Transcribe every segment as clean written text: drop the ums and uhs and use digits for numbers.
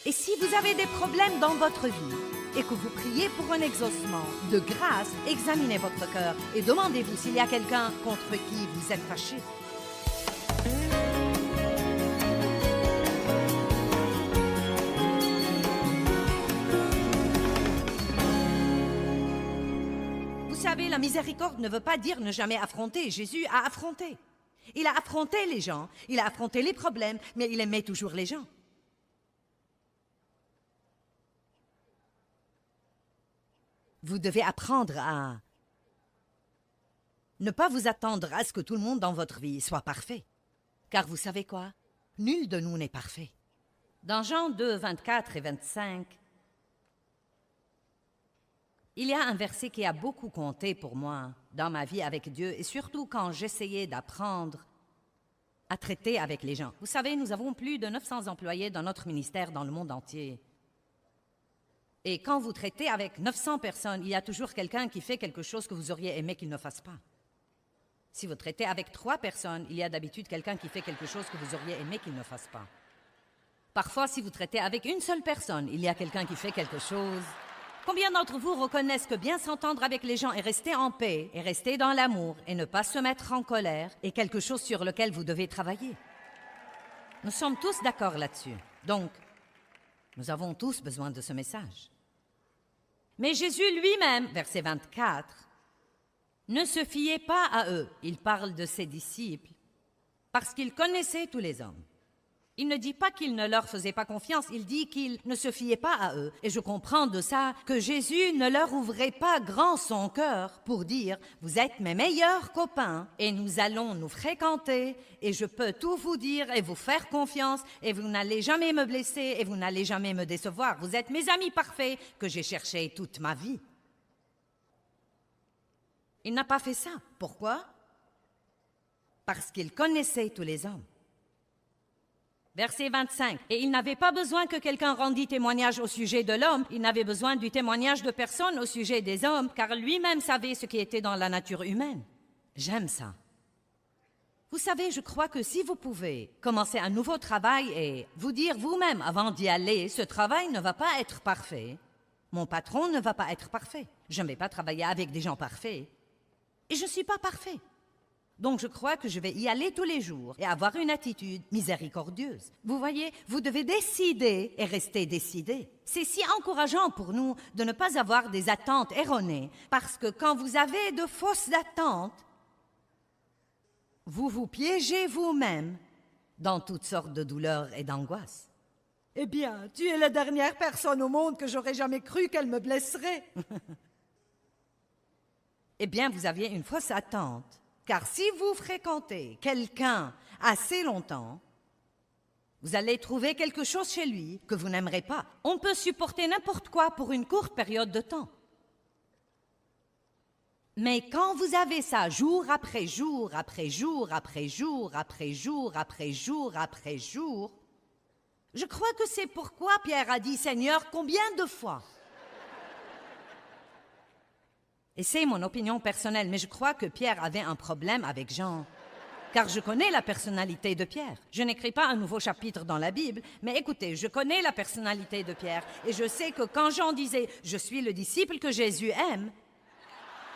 Et si vous avez des problèmes dans votre vie et que vous priez pour un exaucement, de grâce, examinez votre cœur et demandez-vous s'il y a quelqu'un contre qui vous êtes fâché. Vous savez, la miséricorde ne veut pas dire ne jamais affronter. Jésus a affronté. Il a affronté les gens, il a affronté les problèmes, mais il aimait toujours les gens. Vous devez apprendre à ne pas vous attendre à ce que tout le monde dans votre vie soit parfait. Car vous savez quoi? Nul de nous n'est parfait. Dans Jean 2, 24 et 25, il y a un verset qui a beaucoup compté pour moi dans ma vie avec Dieu et surtout quand j'essayais d'apprendre à traiter avec les gens. Vous savez, nous avons plus de 900 employés dans notre ministère dans le monde entier. Et quand vous traitez avec 900 personnes, il y a toujours quelqu'un qui fait quelque chose que vous auriez aimé qu'il ne fasse pas. Si vous traitez avec 3 personnes, il y a d'habitude quelqu'un qui fait quelque chose que vous auriez aimé qu'il ne fasse pas. Parfois, si vous traitez avec une seule personne, il y a quelqu'un qui fait quelque chose. Combien d'entre vous reconnaissent que bien s'entendre avec les gens et rester en paix, et rester dans l'amour, et ne pas se mettre en colère, est quelque chose sur lequel vous devez travailler? Nous sommes tous d'accord là-dessus. Donc, nous avons tous besoin de ce message. Mais Jésus lui-même, verset 24, ne se fiait pas à eux. Il parle de ses disciples parce qu'il connaissait tous les hommes. Il ne dit pas qu'il ne leur faisait pas confiance, il dit qu'il ne se fiait pas à eux. Et je comprends de ça que Jésus ne leur ouvrait pas grand son cœur pour dire « Vous êtes mes meilleurs copains et nous allons nous fréquenter et je peux tout vous dire et vous faire confiance et vous n'allez jamais me blesser et vous n'allez jamais me décevoir. Vous êtes mes amis parfaits que j'ai cherchés toute ma vie. » Il n'a pas fait ça. Pourquoi? Parce qu'il connaissait tous les hommes. Verset 25. Et il n'avait pas besoin que quelqu'un rendît témoignage au sujet de l'homme, il n'avait besoin du témoignage de personne au sujet des hommes, car lui-même savait ce qui était dans la nature humaine. J'aime ça. Vous savez, je crois que si vous pouvez commencer un nouveau travail et vous dire vous-même avant d'y aller, ce travail ne va pas être parfait, mon patron ne va pas être parfait, je ne vais pas travailler avec des gens parfaits, et je ne suis pas parfait. Donc, je crois que je vais y aller tous les jours et avoir une attitude miséricordieuse. Vous voyez, vous devez décider et rester décidé. C'est si encourageant pour nous de ne pas avoir des attentes erronées, parce que quand vous avez de fausses attentes, vous vous piégez vous-même dans toutes sortes de douleurs et d'angoisses. Eh bien, tu es la dernière personne au monde que j'aurais jamais cru qu'elle me blesserait. Eh bien, vous aviez une fausse attente. Car si vous fréquentez quelqu'un assez longtemps, vous allez trouver quelque chose chez lui que vous n'aimerez pas. On peut supporter n'importe quoi pour une courte période de temps. Mais quand vous avez ça jour après jour, après jour, après jour, après jour, après jour, après jour, je crois que c'est pourquoi Pierre a dit « Seigneur, combien de fois ?» Et c'est mon opinion personnelle, mais je crois que Pierre avait un problème avec Jean. Car je connais la personnalité de Pierre. Je n'écris pas un nouveau chapitre dans la Bible, mais écoutez, je connais la personnalité de Pierre. Et je sais que quand Jean disait « Je suis le disciple que Jésus aime »,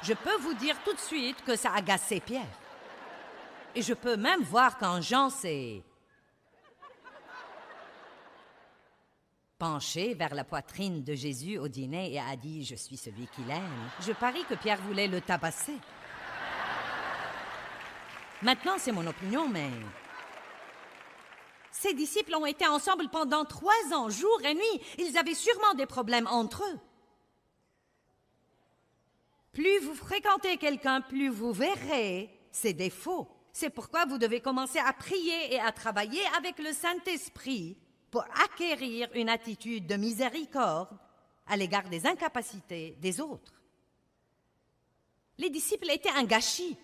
je peux vous dire tout de suite que ça agaçait Pierre. Et je peux même voir quand Jean s'est penché vers la poitrine de Jésus au dîner et a dit « Je suis celui qu'il aime ». Je parie que Pierre voulait le tabasser. Maintenant, c'est mon opinion, mais ses disciples ont été ensemble pendant 3 ans, jour et nuit. Ils avaient sûrement des problèmes entre eux. Plus vous fréquentez quelqu'un, plus vous verrez ses défauts. C'est pourquoi vous devez commencer à prier et à travailler avec le Saint-Esprit pour acquérir une attitude de miséricorde à l'égard des incapacités des autres. Les disciples étaient un gâchis.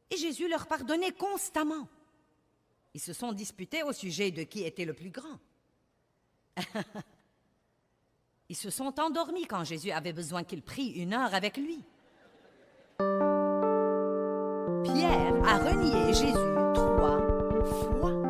Et Jésus leur pardonnait constamment. Ils se sont disputés au sujet de qui était le plus grand. Ils se sont endormis quand Jésus avait besoin qu'il prie 1 heure avec lui. Pierre a renié Jésus 3 fois.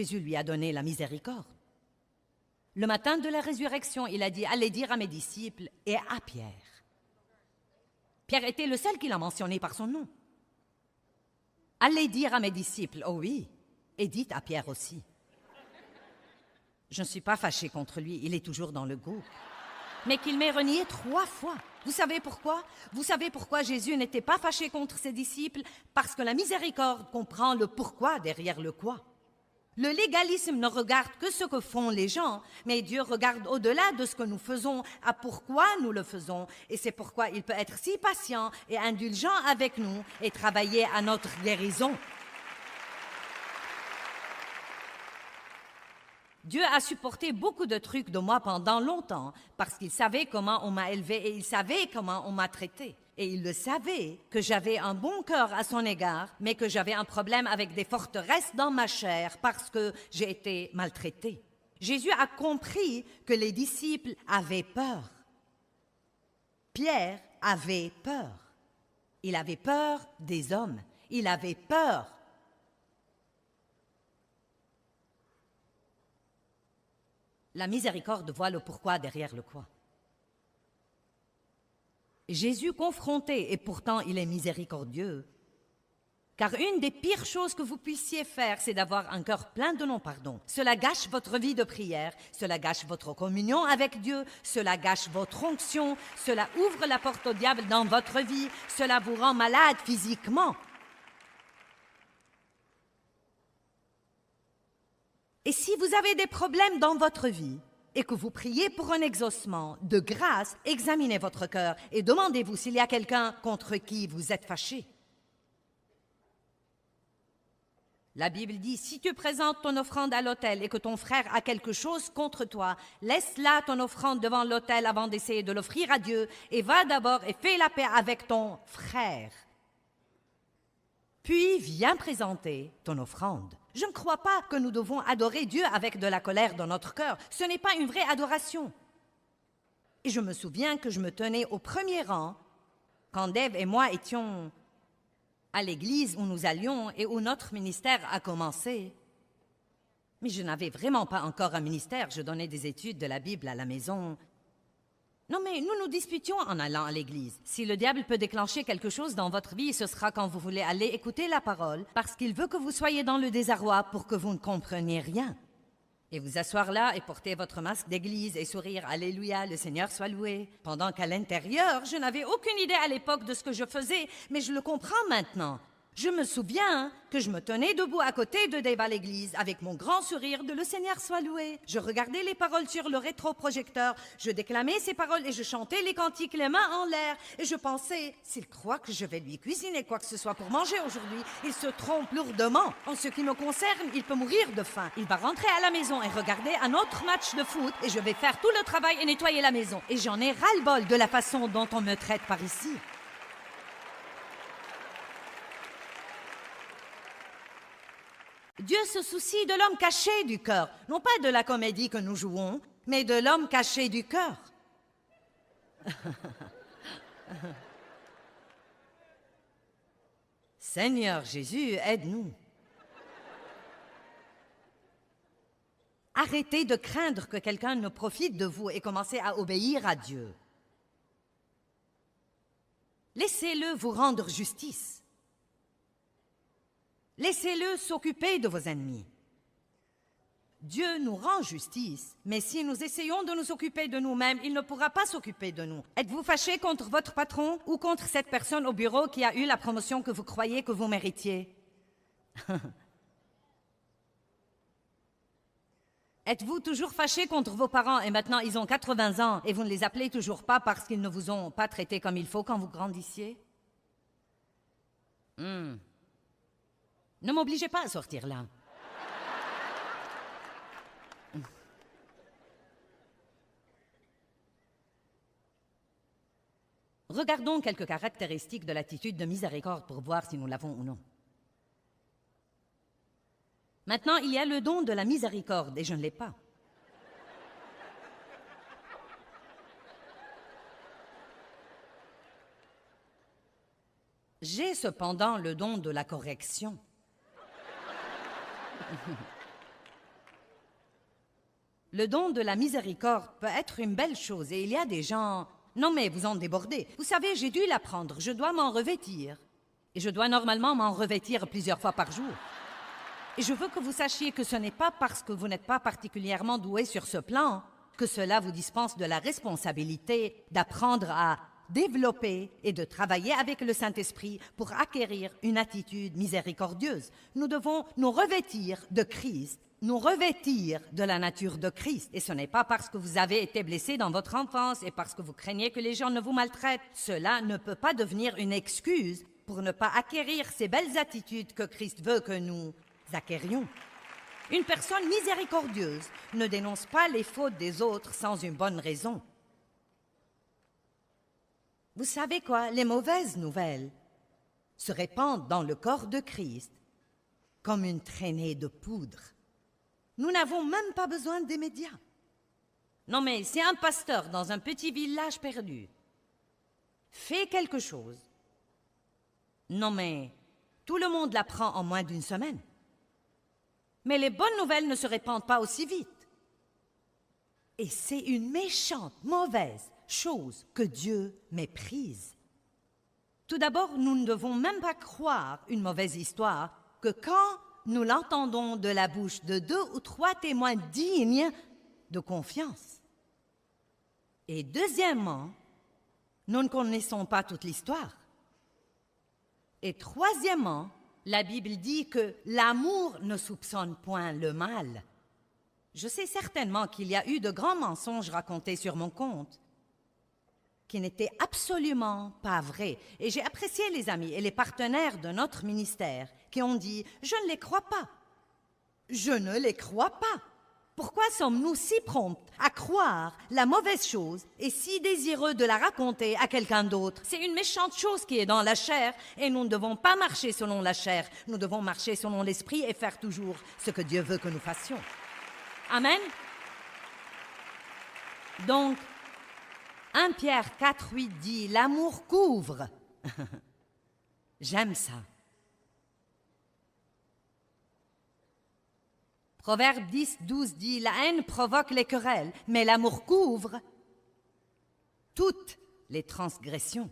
Jésus lui a donné la miséricorde. Le matin de la résurrection, il a dit « Allez dire à mes disciples et à Pierre ». Pierre était le seul qui l'a mentionné par son nom. « Allez dire à mes disciples », oh oui, et dites à Pierre aussi. Je ne suis pas fâchée contre lui, il est toujours dans le groupe. Mais qu'il m'ait renié 3 fois. Vous savez pourquoi? Vous savez pourquoi Jésus n'était pas fâché contre ses disciples? Parce que la miséricorde comprend le pourquoi derrière le quoi. Le légalisme ne regarde que ce que font les gens, mais Dieu regarde au-delà de ce que nous faisons, à pourquoi nous le faisons. Et c'est pourquoi il peut être si patient et indulgent avec nous et travailler à notre guérison. Dieu a supporté beaucoup de trucs de moi pendant longtemps parce qu'il savait comment on m'a élevé et il savait comment on m'a traité. Et il le savait que j'avais un bon cœur à son égard, mais que j'avais un problème avec des forteresses dans ma chair parce que j'ai été maltraitée. Jésus a compris que les disciples avaient peur. Pierre avait peur. Il avait peur des hommes. Il avait peur. La miséricorde voit le pourquoi derrière le quoi. Jésus confronté, et pourtant il est miséricordieux. Car une des pires choses que vous puissiez faire, c'est d'avoir un cœur plein de non-pardon. Cela gâche votre vie de prière, cela gâche votre communion avec Dieu, cela gâche votre onction, cela ouvre la porte au diable dans votre vie, cela vous rend malade physiquement. Et si vous avez des problèmes dans votre vie et que vous priez pour un exaucement, de grâce, examinez votre cœur et demandez-vous s'il y a quelqu'un contre qui vous êtes fâché. La Bible dit, si tu présentes ton offrande à l'autel et que ton frère a quelque chose contre toi, laisse là ton offrande devant l'autel avant d'essayer de l'offrir à Dieu et va d'abord et fais la paix avec ton frère. Puis viens présenter ton offrande. Je ne crois pas que nous devons adorer Dieu avec de la colère dans notre cœur. Ce n'est pas une vraie adoration. Et je me souviens que je me tenais au premier rang quand Dave et moi étions à l'église où nous allions et où notre ministère a commencé. Mais je n'avais vraiment pas encore un ministère. Je donnais des études de la Bible à la maison. Non, mais nous nous disputions en allant à l'église. Si le diable peut déclencher quelque chose dans votre vie, ce sera quand vous voulez aller écouter la parole, parce qu'il veut que vous soyez dans le désarroi pour que vous ne compreniez rien. Et vous asseoir là et porter votre masque d'église et sourire « Alléluia, le Seigneur soit loué », pendant qu'à l'intérieur, je n'avais aucune idée à l'époque de ce que je faisais, mais je le comprends maintenant. Je me souviens que je me tenais debout à côté de Dave à l'église avec mon grand sourire de « Le Seigneur soit loué ». Je regardais les paroles sur le rétroprojecteur, je déclamais ces paroles et je chantais les cantiques les mains en l'air. Et je pensais, s'il croit que je vais lui cuisiner quoi que ce soit pour manger aujourd'hui, il se trompe lourdement. En ce qui me concerne, il peut mourir de faim. Il va rentrer à la maison et regarder un autre match de foot et je vais faire tout le travail et nettoyer la maison. Et j'en ai ras-le-bol de la façon dont on me traite par ici. Dieu se soucie de l'homme caché du cœur, non pas de la comédie que nous jouons, mais de l'homme caché du cœur. Seigneur Jésus, aide-nous. Arrêtez de craindre que quelqu'un ne profite de vous et commencez à obéir à Dieu. Laissez-le vous rendre justice. Laissez-le s'occuper de vos ennemis. Dieu nous rend justice, mais si nous essayons de nous occuper de nous-mêmes, il ne pourra pas s'occuper de nous. Êtes-vous fâché contre votre patron ou contre cette personne au bureau qui a eu la promotion que vous croyez que vous méritiez? Êtes-vous toujours fâché contre vos parents et maintenant ils ont 80 ans et vous ne les appelez toujours pas parce qu'ils ne vous ont pas traité comme il faut quand vous grandissiez? Ne m'obligez pas à sortir là. Regardons quelques caractéristiques de l'attitude de miséricorde pour voir si nous l'avons ou non. Maintenant, il y a le don de la miséricorde et je ne l'ai pas. J'ai cependant le don de la correction. Le don de la miséricorde peut être une belle chose et il y a des gens... Non mais vous en débordez. Vous savez, j'ai dû l'apprendre, je dois m'en revêtir. Et je dois normalement m'en revêtir plusieurs fois par jour. Et je veux que vous sachiez que ce n'est pas parce que vous n'êtes pas particulièrement doué sur ce plan que cela vous dispense de la responsabilité d'apprendre à développer et de travailler avec le Saint-Esprit pour acquérir une attitude miséricordieuse. Nous devons nous revêtir de Christ, nous revêtir de la nature de Christ. Et ce n'est pas parce que vous avez été blessé dans votre enfance et parce que vous craignez que les gens ne vous maltraitent. Cela ne peut pas devenir une excuse pour ne pas acquérir ces belles attitudes que Christ veut que nous acquérions. Une personne miséricordieuse ne dénonce pas les fautes des autres sans une bonne raison. Vous savez quoi? Les mauvaises nouvelles se répandent dans le corps de Christ comme une traînée de poudre. Nous n'avons même pas besoin des médias. Non mais si un pasteur dans un petit village perdu fait quelque chose, non mais tout le monde l'apprend en moins d'une semaine. Mais les bonnes nouvelles ne se répandent pas aussi vite. Et c'est une méchante, mauvaise chose que Dieu méprise. Tout d'abord, nous ne devons même pas croire une mauvaise histoire que quand nous l'entendons de la bouche de 2 ou 3 témoins dignes de confiance. Et deuxièmement, nous ne connaissons pas toute l'histoire. Et troisièmement, la Bible dit que l'amour ne soupçonne point le mal. Je sais certainement qu'il y a eu de grands mensonges racontés sur mon compte qui n'étaient absolument pas vrais. Et j'ai apprécié les amis et les partenaires de notre ministère qui ont dit « Je ne les crois pas. Je ne les crois pas. » Pourquoi sommes-nous si prompts à croire la mauvaise chose et si désireux de la raconter à quelqu'un d'autre? C'est une méchante chose qui est dans la chair et nous ne devons pas marcher selon la chair. Nous devons marcher selon l'esprit et faire toujours ce que Dieu veut que nous fassions. Amen. Donc, 1 Pierre 4:8 dit « L'amour couvre ». J'aime ça. Proverbe 10:12 dit « La haine provoque les querelles, mais l'amour couvre toutes les transgressions. »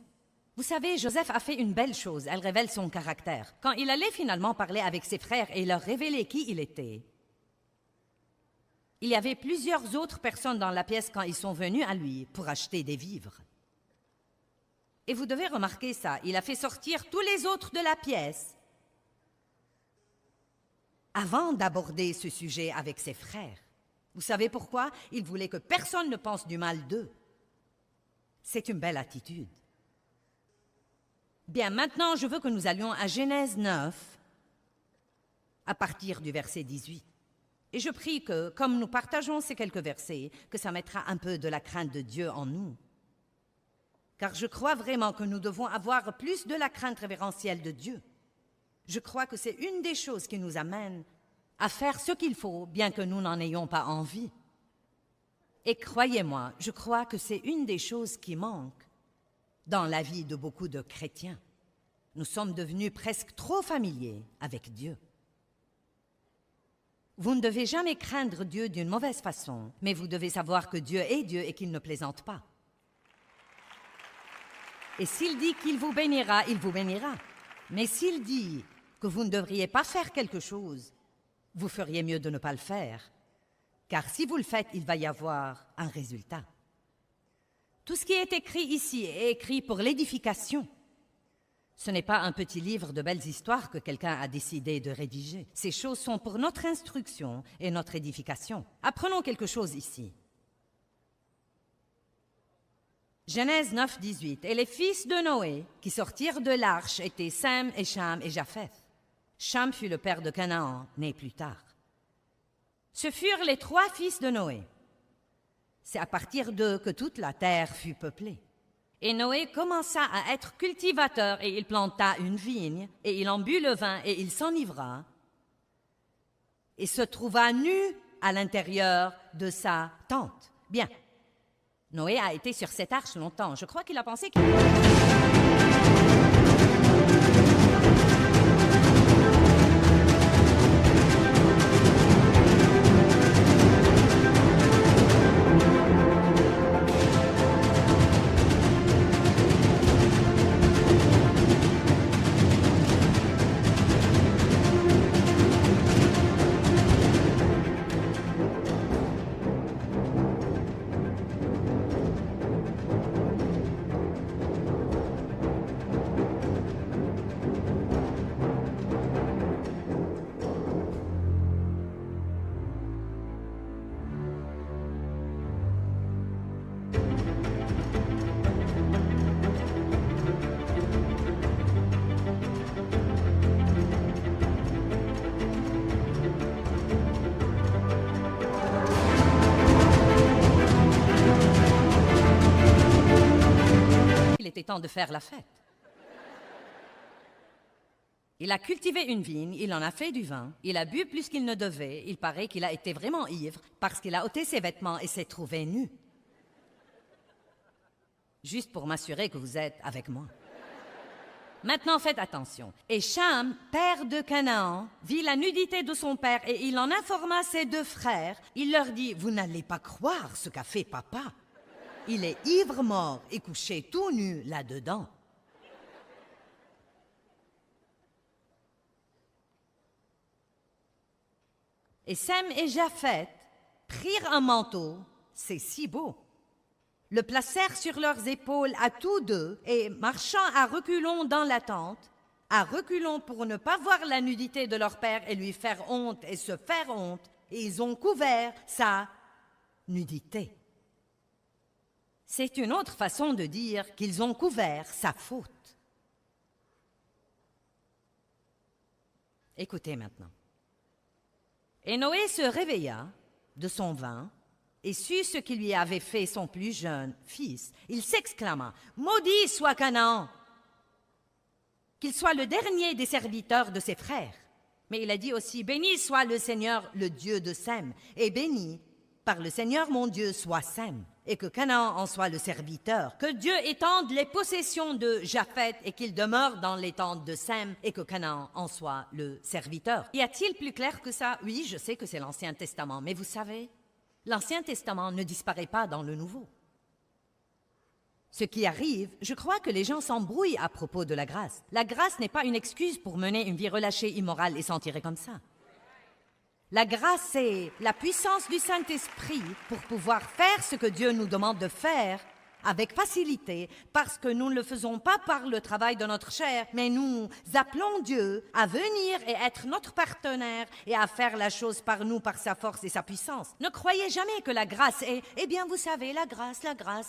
Vous savez, Joseph a fait une belle chose, elle révèle son caractère. Quand il allait finalement parler avec ses frères et leur révéler qui il était, il y avait plusieurs autres personnes dans la pièce quand ils sont venus à lui pour acheter des vivres. Et vous devez remarquer ça, il a fait sortir tous les autres de la pièce avant d'aborder ce sujet avec ses frères. Vous savez pourquoi? Il voulait que personne ne pense du mal d'eux. C'est une belle attitude. Bien, maintenant, je veux que nous allions à Genèse 9, à partir du verset 18. Et je prie que, comme nous partageons ces quelques versets, que ça mettra un peu de la crainte de Dieu en nous. Car je crois vraiment que nous devons avoir plus de la crainte révérentielle de Dieu. Je crois que c'est une des choses qui nous amène à faire ce qu'il faut, bien que nous n'en ayons pas envie. Et croyez-moi, je crois que c'est une des choses qui manque dans la vie de beaucoup de chrétiens. Nous sommes devenus presque trop familiers avec Dieu. Vous ne devez jamais craindre Dieu d'une mauvaise façon, mais vous devez savoir que Dieu est Dieu et qu'il ne plaisante pas. Et s'il dit qu'il vous bénira, il vous bénira. Mais s'il dit que vous ne devriez pas faire quelque chose, vous feriez mieux de ne pas le faire. Car si vous le faites, il va y avoir un résultat. Tout ce qui est écrit ici est écrit pour l'édification. Ce n'est pas un petit livre de belles histoires que quelqu'un a décidé de rédiger. Ces choses sont pour notre instruction et notre édification. Apprenons quelque chose ici. Genèse 9, 18. Et les fils de Noé qui sortirent de l'arche étaient Sem et Cham et Japheth. Cham fut le père de Canaan, né plus tard. Ce furent les 3 fils de Noé. C'est à partir d'eux que toute la terre fut peuplée. Et Noé commença à être cultivateur et il planta une vigne et il en but le vin et il s'enivra et se trouva nu à l'intérieur de sa tente. Bien, Noé a été sur cette arche longtemps. Je crois qu'il a pensé qu'il... est temps de faire la fête. Il a cultivé une vigne, il en a fait du vin, il a bu plus qu'il ne devait, il paraît qu'il a été vraiment ivre parce qu'il a ôté ses vêtements et s'est trouvé nu. Juste pour m'assurer que vous êtes avec moi. Maintenant, faites attention. Et Cham, père de Canaan, vit la nudité de son père et il en informa ses 2 frères. Il leur dit, vous n'allez pas croire ce qu'a fait papa. Il est ivre-mort et couché tout nu là-dedans. Et Sem et Japheth prirent un manteau, c'est si beau, le placèrent sur leurs épaules à tous 2 et, marchant à reculons dans la tente, à reculons pour ne pas voir la nudité de leur père et lui faire honte et se faire honte, et ils ont couvert sa nudité. C'est une autre façon de dire qu'ils ont couvert sa faute. Écoutez maintenant. Et Noé se réveilla de son vin et sut ce qui lui avait fait son plus jeune fils. Il s'exclama, « Maudit soit Canaan, qu'il soit le dernier des serviteurs de ses frères. » Mais il a dit aussi, « Béni soit le Seigneur, le Dieu de Sem, et béni par le Seigneur mon Dieu soit Sem, et que Canaan en soit le serviteur. Que Dieu étende les possessions de Japheth et qu'il demeure dans les tentes de Sem, et que Canaan en soit le serviteur. » Y a-t-il plus clair que ça? Oui, je sais que c'est l'Ancien Testament, mais vous savez, l'Ancien Testament ne disparaît pas dans le Nouveau. Ce qui arrive, je crois que les gens s'embrouillent à propos de la grâce. La grâce n'est pas une excuse pour mener une vie relâchée, immorale et s'en tirer comme ça. La grâce, c'est la puissance du Saint-Esprit pour pouvoir faire ce que Dieu nous demande de faire avec facilité, parce que nous ne le faisons pas par le travail de notre chair, mais nous appelons Dieu à venir et être notre partenaire et à faire la chose par nous, par sa force et sa puissance. Ne croyez jamais que la grâce est, eh bien vous savez, la grâce,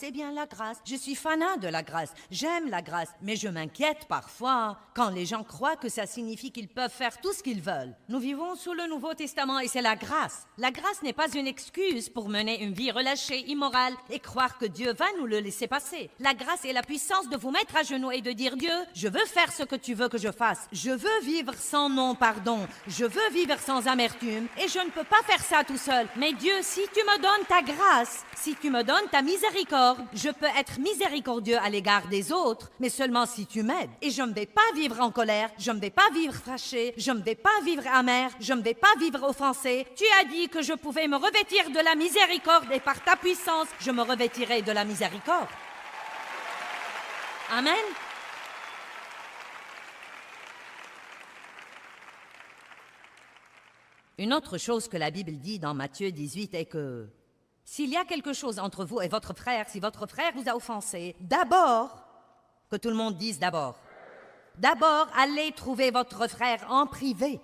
eh bien la grâce. Je suis fanat de la grâce, j'aime la grâce, mais je m'inquiète parfois quand les gens croient que ça signifie qu'ils peuvent faire tout ce qu'ils veulent. Nous vivons sous le Nouveau Testament et c'est la grâce. La grâce n'est pas une excuse pour mener une vie relâchée, immorale et croire que Dieu va nous le laisser passer. La grâce est la puissance de vous mettre à genoux et de dire, Dieu, je veux faire ce que tu veux que je fasse. Je veux vivre sans non-pardon. Je veux vivre sans amertume et je ne peux pas faire ça tout seul. Mais Dieu, si tu me donnes ta grâce, si tu me donnes ta miséricorde, je peux être miséricordieux à l'égard des autres, mais seulement si tu m'aides. Et je ne vais pas vivre en colère, je ne vais pas vivre fâché, je ne vais pas vivre amer, je ne vais pas vivre offensé. Tu as dit que je pouvais me revêtir de la miséricorde et par ta puissance, je me revêtirai de la miséricorde. Amen. Une autre chose que la Bible dit dans Matthieu 18 est que s'il y a quelque chose entre vous et votre frère, si votre frère vous a offensé, d'abord, que tout le monde dise d'abord, allez trouver votre frère en privé.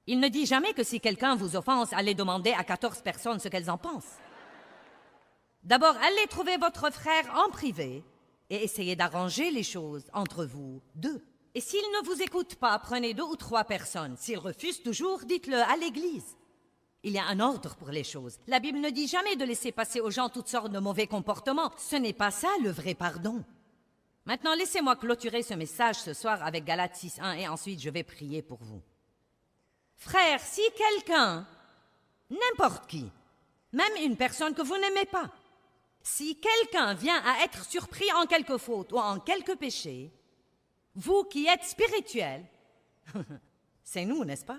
Il ne dit jamais que si quelqu'un vous offense, allez demander à 14 personnes ce qu'elles en pensent. D'abord, allez trouver votre frère en privé et essayez d'arranger les choses entre vous 2. Et s'il ne vous écoute pas, prenez 2 ou 3 personnes. S'il refuse toujours, dites-le à l'église. Il y a un ordre pour les choses. La Bible ne dit jamais de laisser passer aux gens toutes sortes de mauvais comportements. Ce n'est pas ça le vrai pardon. Maintenant, laissez-moi clôturer ce message ce soir avec Galates 6:1 et ensuite je vais prier pour vous. Frères, si quelqu'un, n'importe qui, même une personne que vous n'aimez pas, si quelqu'un vient à être surpris en quelque faute ou en quelque péché, vous qui êtes spirituels, c'est nous, n'est-ce pas?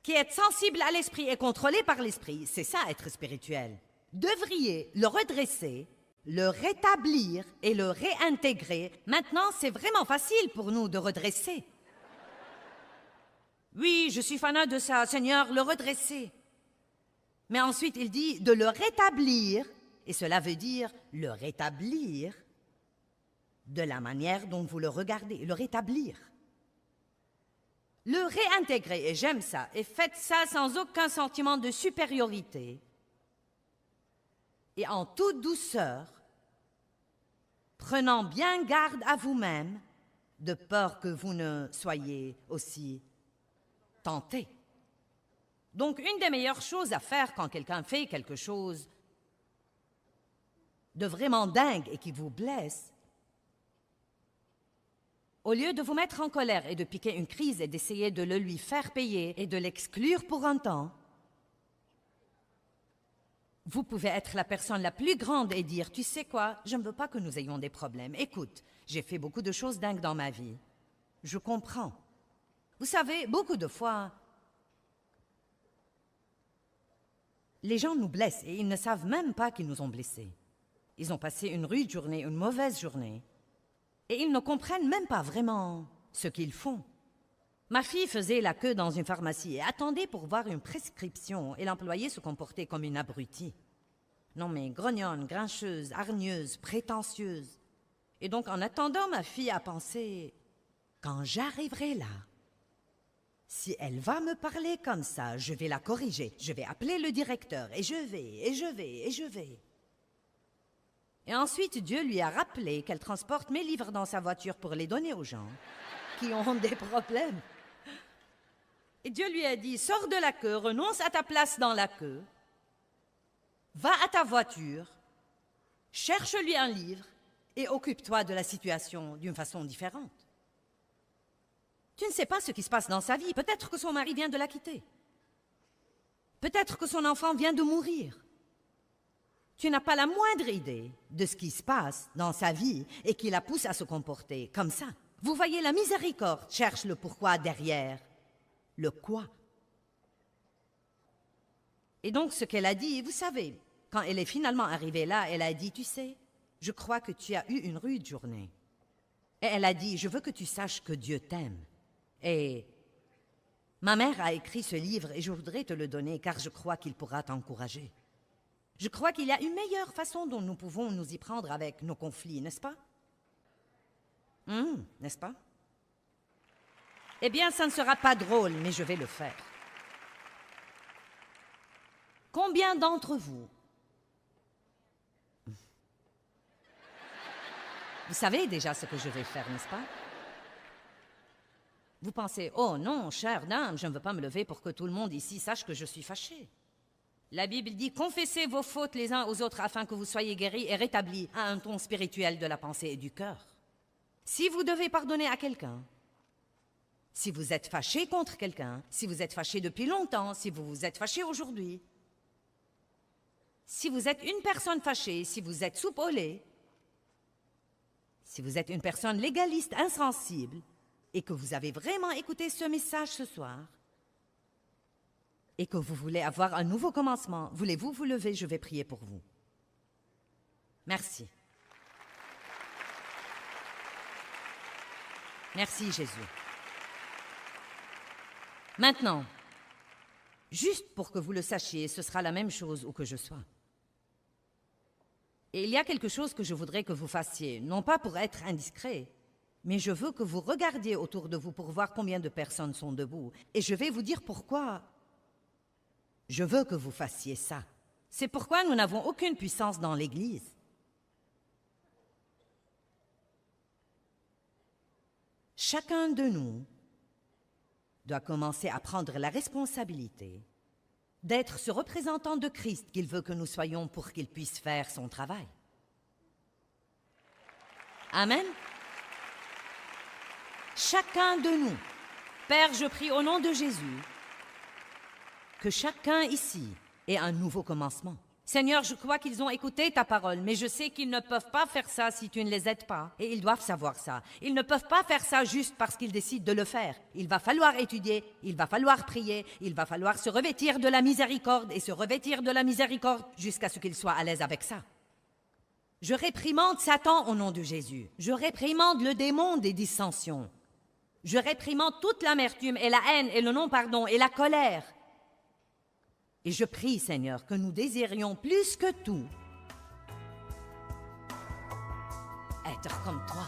Qui êtes sensibles à l'esprit et contrôlés par l'esprit, c'est ça être spirituel, devriez le redresser, le rétablir et le réintégrer. Maintenant, c'est vraiment facile pour nous de redresser. Oui, je suis fanat de ça, Seigneur, le redresser. Mais ensuite, il dit de le rétablir, et cela veut dire le rétablir de la manière dont vous le regardez, le rétablir. Le réintégrer, et j'aime ça, et faites ça sans aucun sentiment de supériorité, et en toute douceur, prenant bien garde à vous-même, de peur que vous ne soyez aussi tentés. Donc, une des meilleures choses à faire quand quelqu'un fait quelque chose de vraiment dingue et qui vous blesse, au lieu de vous mettre en colère et de piquer une crise et d'essayer de le lui faire payer et de l'exclure pour un temps, vous pouvez être la personne la plus grande et dire « Tu sais quoi, je ne veux pas que nous ayons des problèmes. Écoute, j'ai fait beaucoup de choses dingues dans ma vie. Je comprends. Vous savez, beaucoup de fois, les gens nous blessent et ils ne savent même pas qu'ils nous ont blessés. Ils ont passé une rude journée, une mauvaise journée. Et ils ne comprennent même pas vraiment ce qu'ils font. Ma fille faisait la queue dans une pharmacie et attendait pour voir une prescription et l'employé se comportait comme une abrutie. Non mais grognonne, grincheuse, hargneuse, prétentieuse. Et donc en attendant, ma fille a pensé, quand j'arriverai là, si elle va me parler comme ça, je vais la corriger, je vais appeler le directeur et je vais. Et ensuite, Dieu lui a rappelé qu'elle transporte mes livres dans sa voiture pour les donner aux gens qui ont des problèmes. Et Dieu lui a dit, sors de la queue, renonce à ta place dans la queue, va à ta voiture, cherche-lui un livre et occupe-toi de la situation d'une façon différente. Tu ne sais pas ce qui se passe dans sa vie. Peut-être que son mari vient de la quitter. Peut-être que son enfant vient de mourir. Tu n'as pas la moindre idée de ce qui se passe dans sa vie et qui la pousse à se comporter comme ça. Vous voyez, la miséricorde cherche le pourquoi derrière le quoi. Et donc, ce qu'elle a dit, vous savez, quand elle est finalement arrivée là, elle a dit, tu sais, je crois que tu as eu une rude journée. Et elle a dit, je veux que tu saches que Dieu t'aime. Et ma mère a écrit ce livre et je voudrais te le donner car je crois qu'il pourra t'encourager. Je crois qu'il y a une meilleure façon dont nous pouvons nous y prendre avec nos conflits, n'est-ce pas? N'est-ce pas? Eh bien, ça ne sera pas drôle, mais je vais le faire. Combien d'entre vous... Vous savez déjà ce que je vais faire, n'est-ce pas? Vous pensez, oh non, chère dame, je ne veux pas me lever pour que tout le monde ici sache que je suis fâchée. La Bible dit, confessez vos fautes les uns aux autres afin que vous soyez guéris et rétablis à un ton spirituel de la pensée et du cœur. Si vous devez pardonner à quelqu'un, si vous êtes fâché contre quelqu'un, si vous êtes fâché depuis longtemps, si vous vous êtes fâché aujourd'hui, si vous êtes une personne fâchée, si vous êtes soupe au lait, si vous êtes une personne légaliste, insensible, et que vous avez vraiment écouté ce message ce soir, et que vous voulez avoir un nouveau commencement, voulez-vous vous lever? Je vais prier pour vous. Merci. Merci, Jésus. Maintenant, juste pour que vous le sachiez, ce sera la même chose où que je sois. Et il y a quelque chose que je voudrais que vous fassiez, non pas pour être indiscret, mais je veux que vous regardiez autour de vous pour voir combien de personnes sont debout. Et je vais vous dire pourquoi je veux que vous fassiez ça. C'est pourquoi nous n'avons aucune puissance dans l'Église. Chacun de nous doit commencer à prendre la responsabilité d'être ce représentant de Christ qu'il veut que nous soyons pour qu'il puisse faire son travail. Amen. Chacun de nous. Père, je prie au nom de Jésus que chacun ici ait un nouveau commencement. Seigneur, je crois qu'ils ont écouté ta parole, mais je sais qu'ils ne peuvent pas faire ça si tu ne les aides pas. Et ils doivent savoir ça. Ils ne peuvent pas faire ça juste parce qu'ils décident de le faire. Il va falloir étudier, il va falloir prier, il va falloir se revêtir de la miséricorde et se revêtir de la miséricorde jusqu'à ce qu'ils soient à l'aise avec ça. Je réprimande Satan au nom de Jésus. Je réprimande le démon des dissensions. Je réprimande toute l'amertume et la haine et le non-pardon et la colère. Et je prie, Seigneur, que nous désirions plus que tout être comme toi.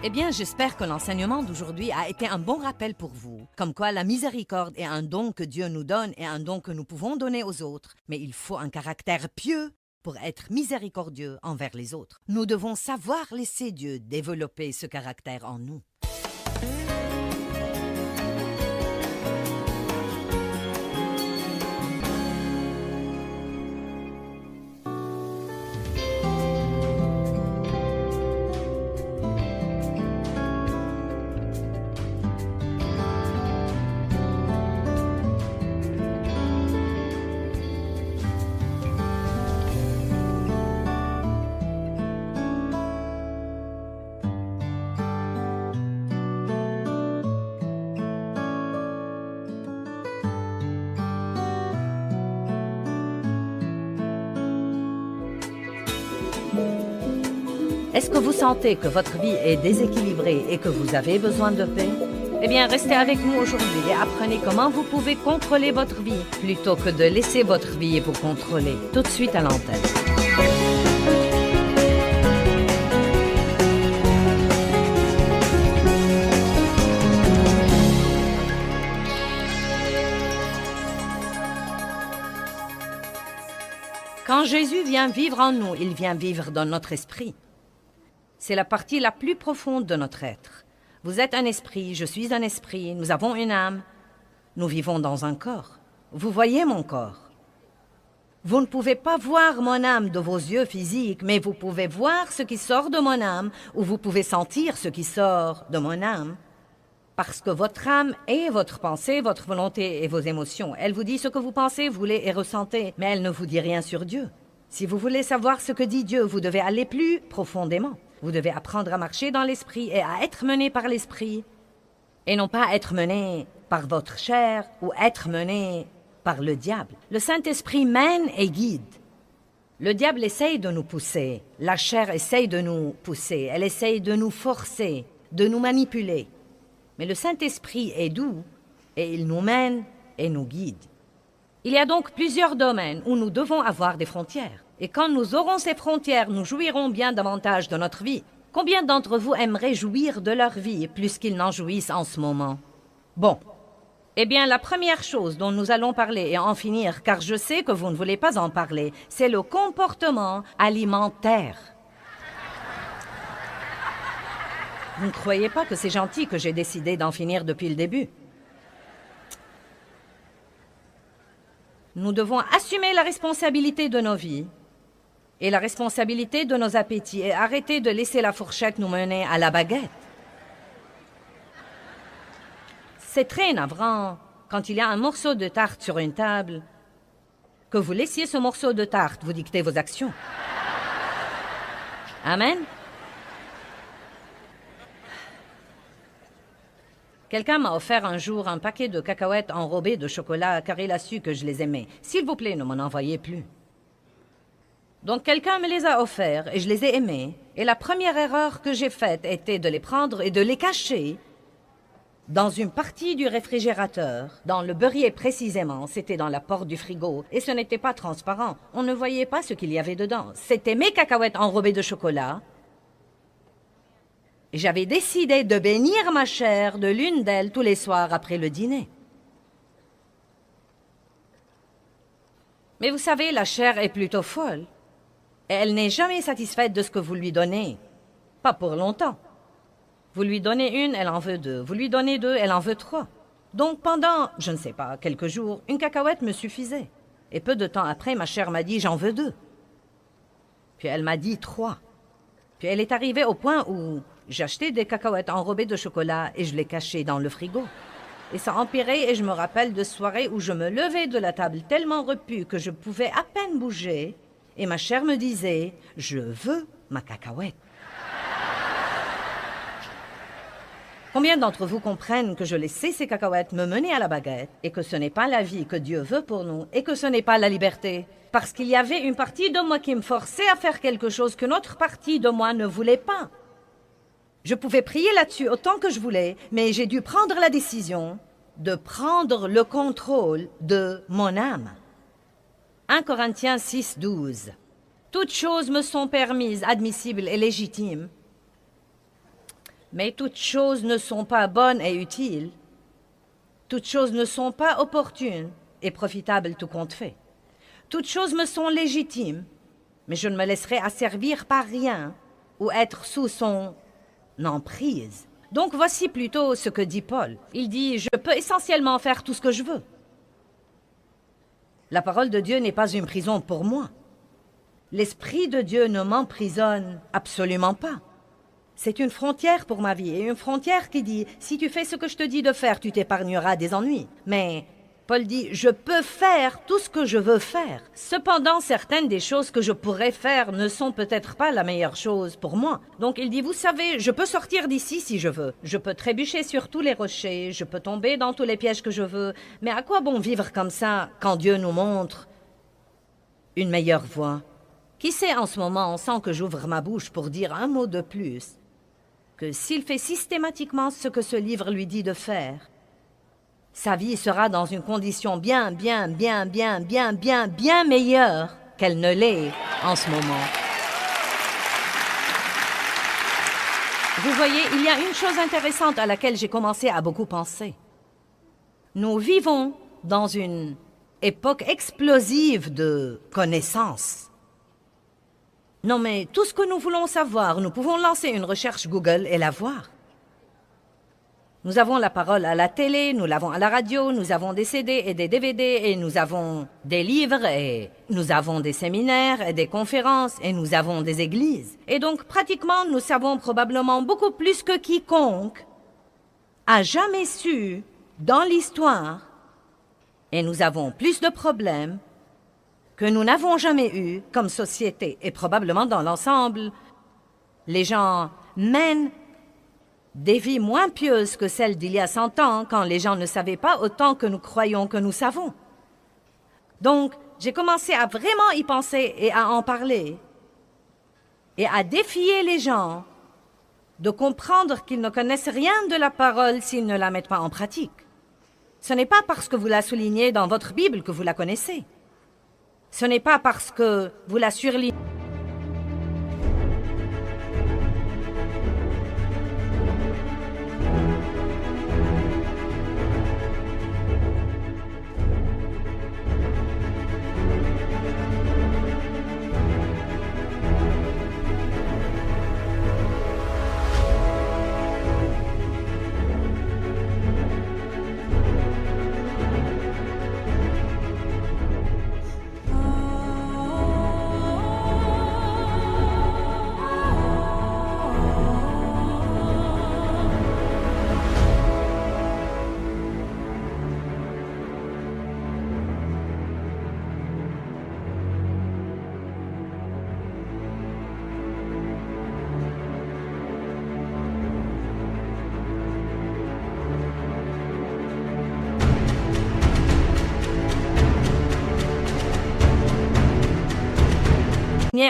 Eh bien, j'espère que l'enseignement d'aujourd'hui a été un bon rappel pour vous, comme quoi la miséricorde est un don que Dieu nous donne et un don que nous pouvons donner aux autres, mais il faut un caractère pieux pour être miséricordieux envers les autres. Nous devons savoir laisser Dieu développer ce caractère en nous. Est-ce que vous sentez que votre vie est déséquilibrée et que vous avez besoin de paix? Eh bien, restez avec nous aujourd'hui et apprenez comment vous pouvez contrôler votre vie plutôt que de laisser votre vie vous contrôler. Tout de suite à l'antenne. Quand Jésus vient vivre en nous, il vient vivre dans notre esprit. C'est la partie la plus profonde de notre être. Vous êtes un esprit, je suis un esprit, nous avons une âme. Nous vivons dans un corps. Vous voyez mon corps. Vous ne pouvez pas voir mon âme de vos yeux physiques, mais vous pouvez voir ce qui sort de mon âme, ou vous pouvez sentir ce qui sort de mon âme. Parce que votre âme est votre pensée, votre volonté et vos émotions. Elle vous dit ce que vous pensez, voulez et ressentez, mais elle ne vous dit rien sur Dieu. Si vous voulez savoir ce que dit Dieu, vous devez aller plus profondément. Vous devez apprendre à marcher dans l'esprit et à être mené par l'esprit, et non pas être mené par votre chair ou être mené par le diable. Le Saint-Esprit mène et guide. Le diable essaye de nous pousser, la chair essaye de nous pousser, elle essaye de nous forcer, de nous manipuler. Mais le Saint-Esprit est doux et il nous mène et nous guide. Il y a donc plusieurs domaines où nous devons avoir des frontières. Et quand nous aurons ces frontières, nous jouirons bien davantage de notre vie. Combien d'entre vous aimeraient jouir de leur vie plus qu'ils n'en jouissent en ce moment? Bon. Eh bien, la première chose dont nous allons parler et en finir, car je sais que vous ne voulez pas en parler, c'est le comportement alimentaire. Vous ne croyez pas que c'est gentil que j'ai décidé d'en finir depuis le début? Nous devons assumer la responsabilité de nos vies et la responsabilité de nos appétits et arrêter de laisser la fourchette nous mener à la baguette. C'est très navrant, quand il y a un morceau de tarte sur une table, que vous laissiez ce morceau de tarte vous dicter vos actions. Amen? Quelqu'un m'a offert un jour un paquet de cacahuètes enrobées de chocolat car il a su que je les aimais. S'il vous plaît, ne m'en envoyez plus. Donc quelqu'un me les a offerts et je les ai aimés. Et la première erreur que j'ai faite était de les prendre et de les cacher dans une partie du réfrigérateur, dans le beurrier précisément. C'était dans la porte du frigo et ce n'était pas transparent. On ne voyait pas ce qu'il y avait dedans. C'était mes cacahuètes enrobées de chocolat. J'avais décidé de bénir ma chair de l'une d'elles tous les soirs après le dîner. Mais vous savez, la chair est plutôt folle. Et elle n'est jamais satisfaite de ce que vous lui donnez. Pas pour longtemps. Vous lui donnez une, elle en veut deux. Vous lui donnez deux, elle en veut trois. Donc pendant, je ne sais pas, quelques jours, une cacahuète me suffisait. Et peu de temps après, ma chair m'a dit « j'en veux deux ». Puis elle m'a dit « trois ». Puis elle est arrivée au point où j'achetais des cacahuètes enrobées de chocolat et je les cachais dans le frigo. Et ça empirait et je me rappelle de soirées où je me levais de la table tellement repue que je pouvais à peine bouger et ma chair me disait « je veux ma cacahuète ». Combien d'entre vous comprennent que je laissais ces cacahuètes me mener à la baguette et que ce n'est pas la vie que Dieu veut pour nous et que ce n'est pas la liberté? Parce qu'il y avait une partie de moi qui me forçait à faire quelque chose qu'une autre partie de moi ne voulait pas. Je pouvais prier là-dessus autant que je voulais, mais j'ai dû prendre la décision de prendre le contrôle de mon âme. 1 Corinthiens 6, 12. Toutes choses me sont permises, admissibles et légitimes, mais toutes choses ne sont pas bonnes et utiles. Toutes choses ne sont pas opportunes et profitables tout compte fait. Toutes choses me sont légitimes, mais je ne me laisserai asservir par rien ou être sous son emprise. Donc voici plutôt ce que dit Paul. Il dit « Je peux essentiellement faire tout ce que je veux ». La parole de Dieu n'est pas une prison pour moi. L'Esprit de Dieu ne m'emprisonne absolument pas. C'est une frontière pour ma vie, et une frontière qui dit « Si tu fais ce que je te dis de faire, tu t'épargneras des ennuis ». Mais Paul dit « Je peux faire tout ce que je veux faire ». Cependant, certaines des choses que je pourrais faire ne sont peut-être pas la meilleure chose pour moi. Donc il dit « Vous savez, je peux sortir d'ici si je veux. Je peux trébucher sur tous les rochers, je peux tomber dans tous les pièges que je veux. Mais à quoi bon vivre comme ça quand Dieu nous montre une meilleure voie, Qui sait en ce moment, sans que j'ouvre ma bouche pour dire un mot de plus, que s'il fait systématiquement ce que ce livre lui dit de faire, sa vie sera dans une condition bien meilleure qu'elle ne l'est en ce moment. Vous voyez, il y a une chose intéressante à laquelle j'ai commencé à beaucoup penser. Nous vivons dans une époque explosive de connaissances. Non, mais tout ce que nous voulons savoir, nous pouvons lancer une recherche Google et la voir. Nous avons la parole à la télé, nous l'avons à la radio, nous avons des CD et des DVD, et nous avons des livres, et nous avons des séminaires et des conférences, et nous avons des églises. Et donc, pratiquement, nous savons probablement beaucoup plus que quiconque a jamais su dans l'histoire, et nous avons plus de problèmes que nous n'avons jamais eu comme société. Et probablement dans l'ensemble, les gens mènent des vies moins pieuses que celles d'il y a 100 ans, quand les gens ne savaient pas autant que nous croyons que nous savons. Donc, j'ai commencé à vraiment y penser et à en parler, et à défier les gens de comprendre qu'ils ne connaissent rien de la parole s'ils ne la mettent pas en pratique. Ce n'est pas parce que vous la soulignez dans votre Bible que vous la connaissez. Ce n'est pas parce que vous la surlignez.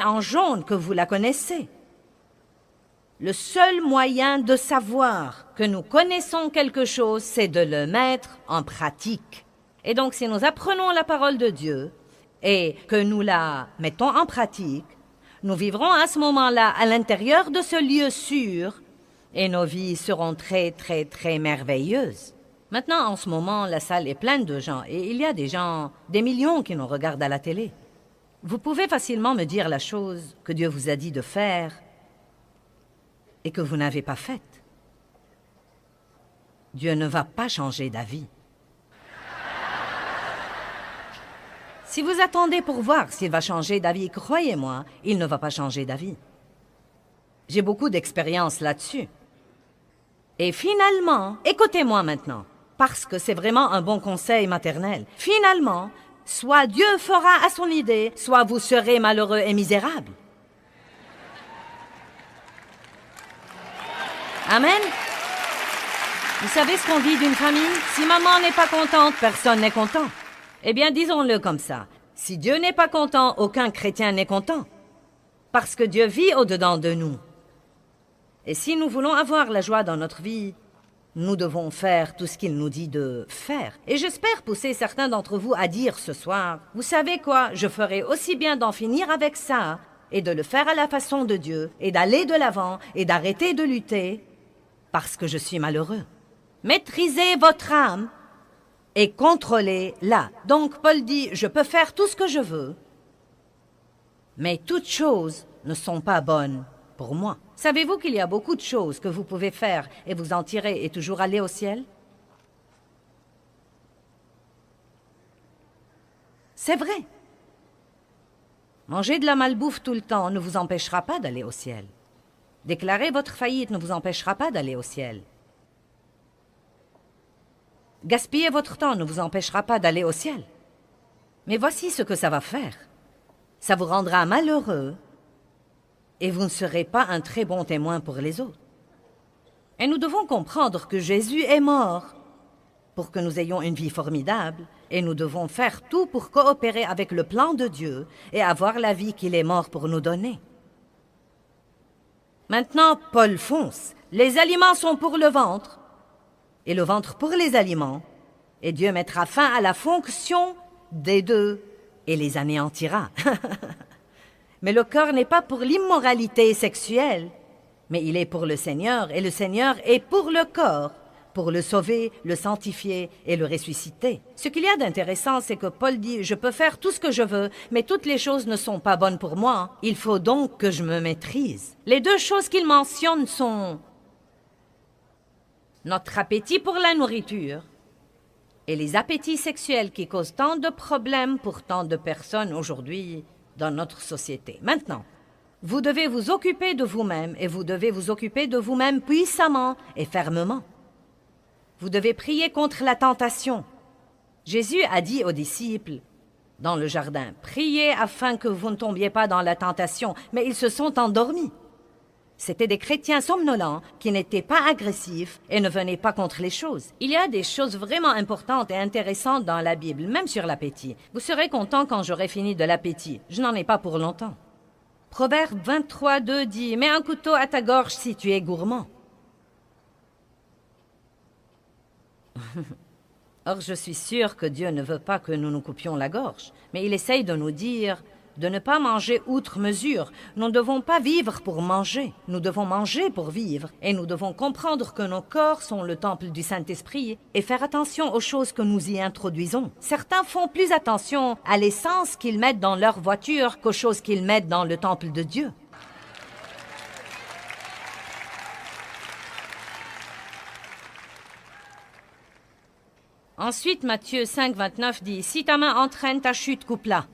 En jaune que vous la connaissez. Le seul moyen de savoir que nous connaissons quelque chose, c'est de le mettre en pratique. Et donc, si nous apprenons la parole de Dieu et que nous la mettons en pratique, nous vivrons à ce moment-là à l'intérieur de ce lieu sûr et nos vies seront très merveilleuses. Maintenant, en ce moment, la salle est pleine de gens et il y a des gens, des millions qui nous regardent à la télé. Vous pouvez facilement me dire la chose que Dieu vous a dit de faire et que vous n'avez pas faite. Dieu ne va pas changer d'avis. Si vous attendez pour voir s'il va changer d'avis, croyez-moi, il ne va pas changer d'avis. J'ai beaucoup d'expérience là-dessus. Et finalement, écoutez-moi maintenant, parce que c'est vraiment un bon conseil maternel. Finalement, soit Dieu fera à son idée, soit vous serez malheureux et misérable. Amen. Vous savez ce qu'on dit d'une famille? Si maman n'est pas contente, personne n'est content. Eh bien, disons-le comme ça. Si Dieu n'est pas content, aucun chrétien n'est content. Parce que Dieu vit au-dedans de nous. Et si nous voulons avoir la joie dans notre vie, nous devons faire tout ce qu'il nous dit de faire. Et j'espère pousser certains d'entre vous à dire ce soir, vous savez quoi, je ferai aussi bien d'en finir avec ça, et de le faire à la façon de Dieu, et d'aller de l'avant, et d'arrêter de lutter, parce que je suis malheureux. Maîtrisez votre âme, et contrôlez-la. Donc Paul dit, je peux faire tout ce que je veux, mais toutes choses ne sont pas bonnes pour moi. Savez-vous qu'il y a beaucoup de choses que vous pouvez faire et vous en tirer et toujours aller au ciel? C'est vrai. Manger de la malbouffe tout le temps ne vous empêchera pas d'aller au ciel. Déclarer votre faillite ne vous empêchera pas d'aller au ciel. Gaspiller votre temps ne vous empêchera pas d'aller au ciel. Mais voici ce que ça va faire. Ça vous rendra malheureux et vous ne serez pas un très bon témoin pour les autres. Et nous devons comprendre que Jésus est mort pour que nous ayons une vie formidable Et nous devons faire tout pour coopérer avec le plan de Dieu et avoir la vie qu'il est mort pour nous donner. Maintenant, Paul fonce. Les aliments sont pour le ventre, et le ventre pour les aliments, et Dieu mettra fin à la fonction des deux et les anéantira. Mais le corps n'est pas pour l'immoralité sexuelle, mais il est pour le Seigneur, et le Seigneur est pour le corps, pour le sauver, le sanctifier et le ressusciter. Ce qu'il y a d'intéressant, c'est que Paul dit « Je peux faire tout ce que je veux, mais toutes les choses ne sont pas bonnes pour moi. Il faut donc que je me maîtrise. » Les deux choses qu'il mentionne sont notre appétit pour la nourriture et les appétits sexuels qui causent tant de problèmes pour tant de personnes aujourd'hui dans notre société. Maintenant, vous devez vous occuper de vous-même et vous devez vous occuper de vous-même puissamment et fermement. Vous devez prier contre la tentation. Jésus a dit aux disciples dans le jardin, « Priez afin que vous ne tombiez pas dans la tentation. » Mais ils se sont endormis. C'étaient des chrétiens somnolents qui n'étaient pas agressifs et ne venaient pas contre les choses. Il y a des choses vraiment importantes et intéressantes dans la Bible, même sur l'appétit. Vous serez content quand j'aurai fini de l'appétit. Je n'en ai pas pour longtemps. Proverbe 23, 2 dit, « Mets un couteau à ta gorge si tu es gourmand. » Or, je suis sûre que Dieu ne veut pas que nous nous coupions la gorge, mais il essaye de nous dire de ne pas manger outre mesure. Nous ne devons pas vivre pour manger, nous devons manger pour vivre, et nous devons comprendre que nos corps sont le temple du Saint-Esprit et faire attention aux choses que nous y introduisons. Certains font plus attention à l'essence qu'ils mettent dans leur voiture qu'aux choses qu'ils mettent dans le temple de Dieu. Ensuite, Matthieu 5, 29 dit « Si ta main entraîne ta chute, coupe-la.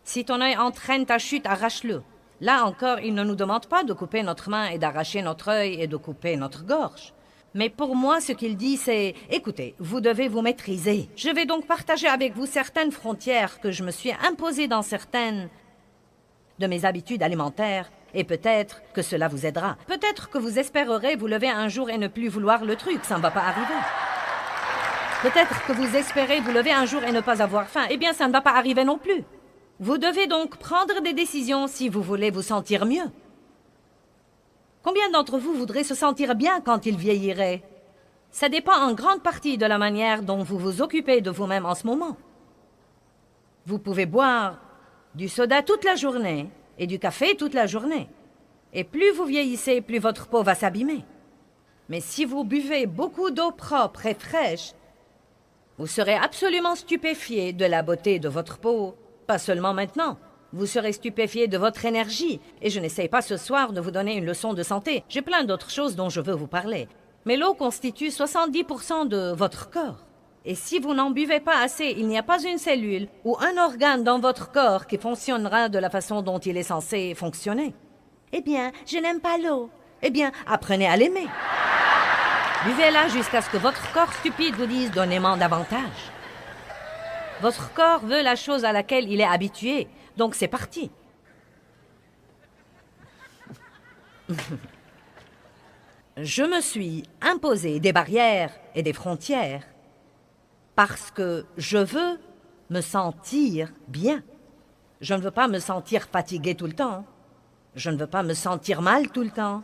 Si ton œil entraîne ta chute, arrache-le. » Là encore, il ne nous demande pas de couper notre main et d'arracher notre œil et de couper notre gorge. Mais pour moi, ce qu'il dit, c'est « Écoutez, vous devez vous maîtriser. Je vais donc partager avec vous certaines frontières que je me suis imposées dans certaines de mes habitudes alimentaires. Et peut-être que cela vous aidera. Peut-être que vous espérerez vous lever un jour et ne plus vouloir le truc. Ça ne va pas arriver. Peut-être que vous espérez vous lever un jour et ne pas avoir faim. Eh bien, ça ne va pas arriver non plus. Vous devez donc prendre des décisions si vous voulez vous sentir mieux. Combien d'entre vous voudraient se sentir bien quand ils vieilliraient? Ça dépend en grande partie de la manière dont vous vous occupez de vous-même en ce moment. Vous pouvez boire du soda toute la journée et du café toute la journée. Et plus vous vieillissez, plus votre peau va s'abîmer. Mais si vous buvez beaucoup d'eau propre et fraîche, vous serez absolument stupéfié de la beauté de votre peau. Pas seulement maintenant. Vous serez stupéfié de votre énergie. Et je n'essaye pas ce soir de vous donner une leçon de santé. J'ai plein d'autres choses dont je veux vous parler. Mais l'eau constitue 70% de votre corps. Et si vous n'en buvez pas assez, il n'y a pas une cellule ou un organe dans votre corps qui fonctionnera de la façon dont il est censé fonctionner. Eh bien, je n'aime pas l'eau. Eh bien, apprenez à l'aimer. Buvez-la jusqu'à ce que votre corps stupide vous dise « donnez-moi davantage ». Votre corps veut la chose à laquelle il est habitué, donc c'est parti. Je me suis imposé des barrières et des frontières parce que je veux me sentir bien. Je ne veux pas me sentir fatigué tout le temps. Je ne veux pas me sentir mal tout le temps.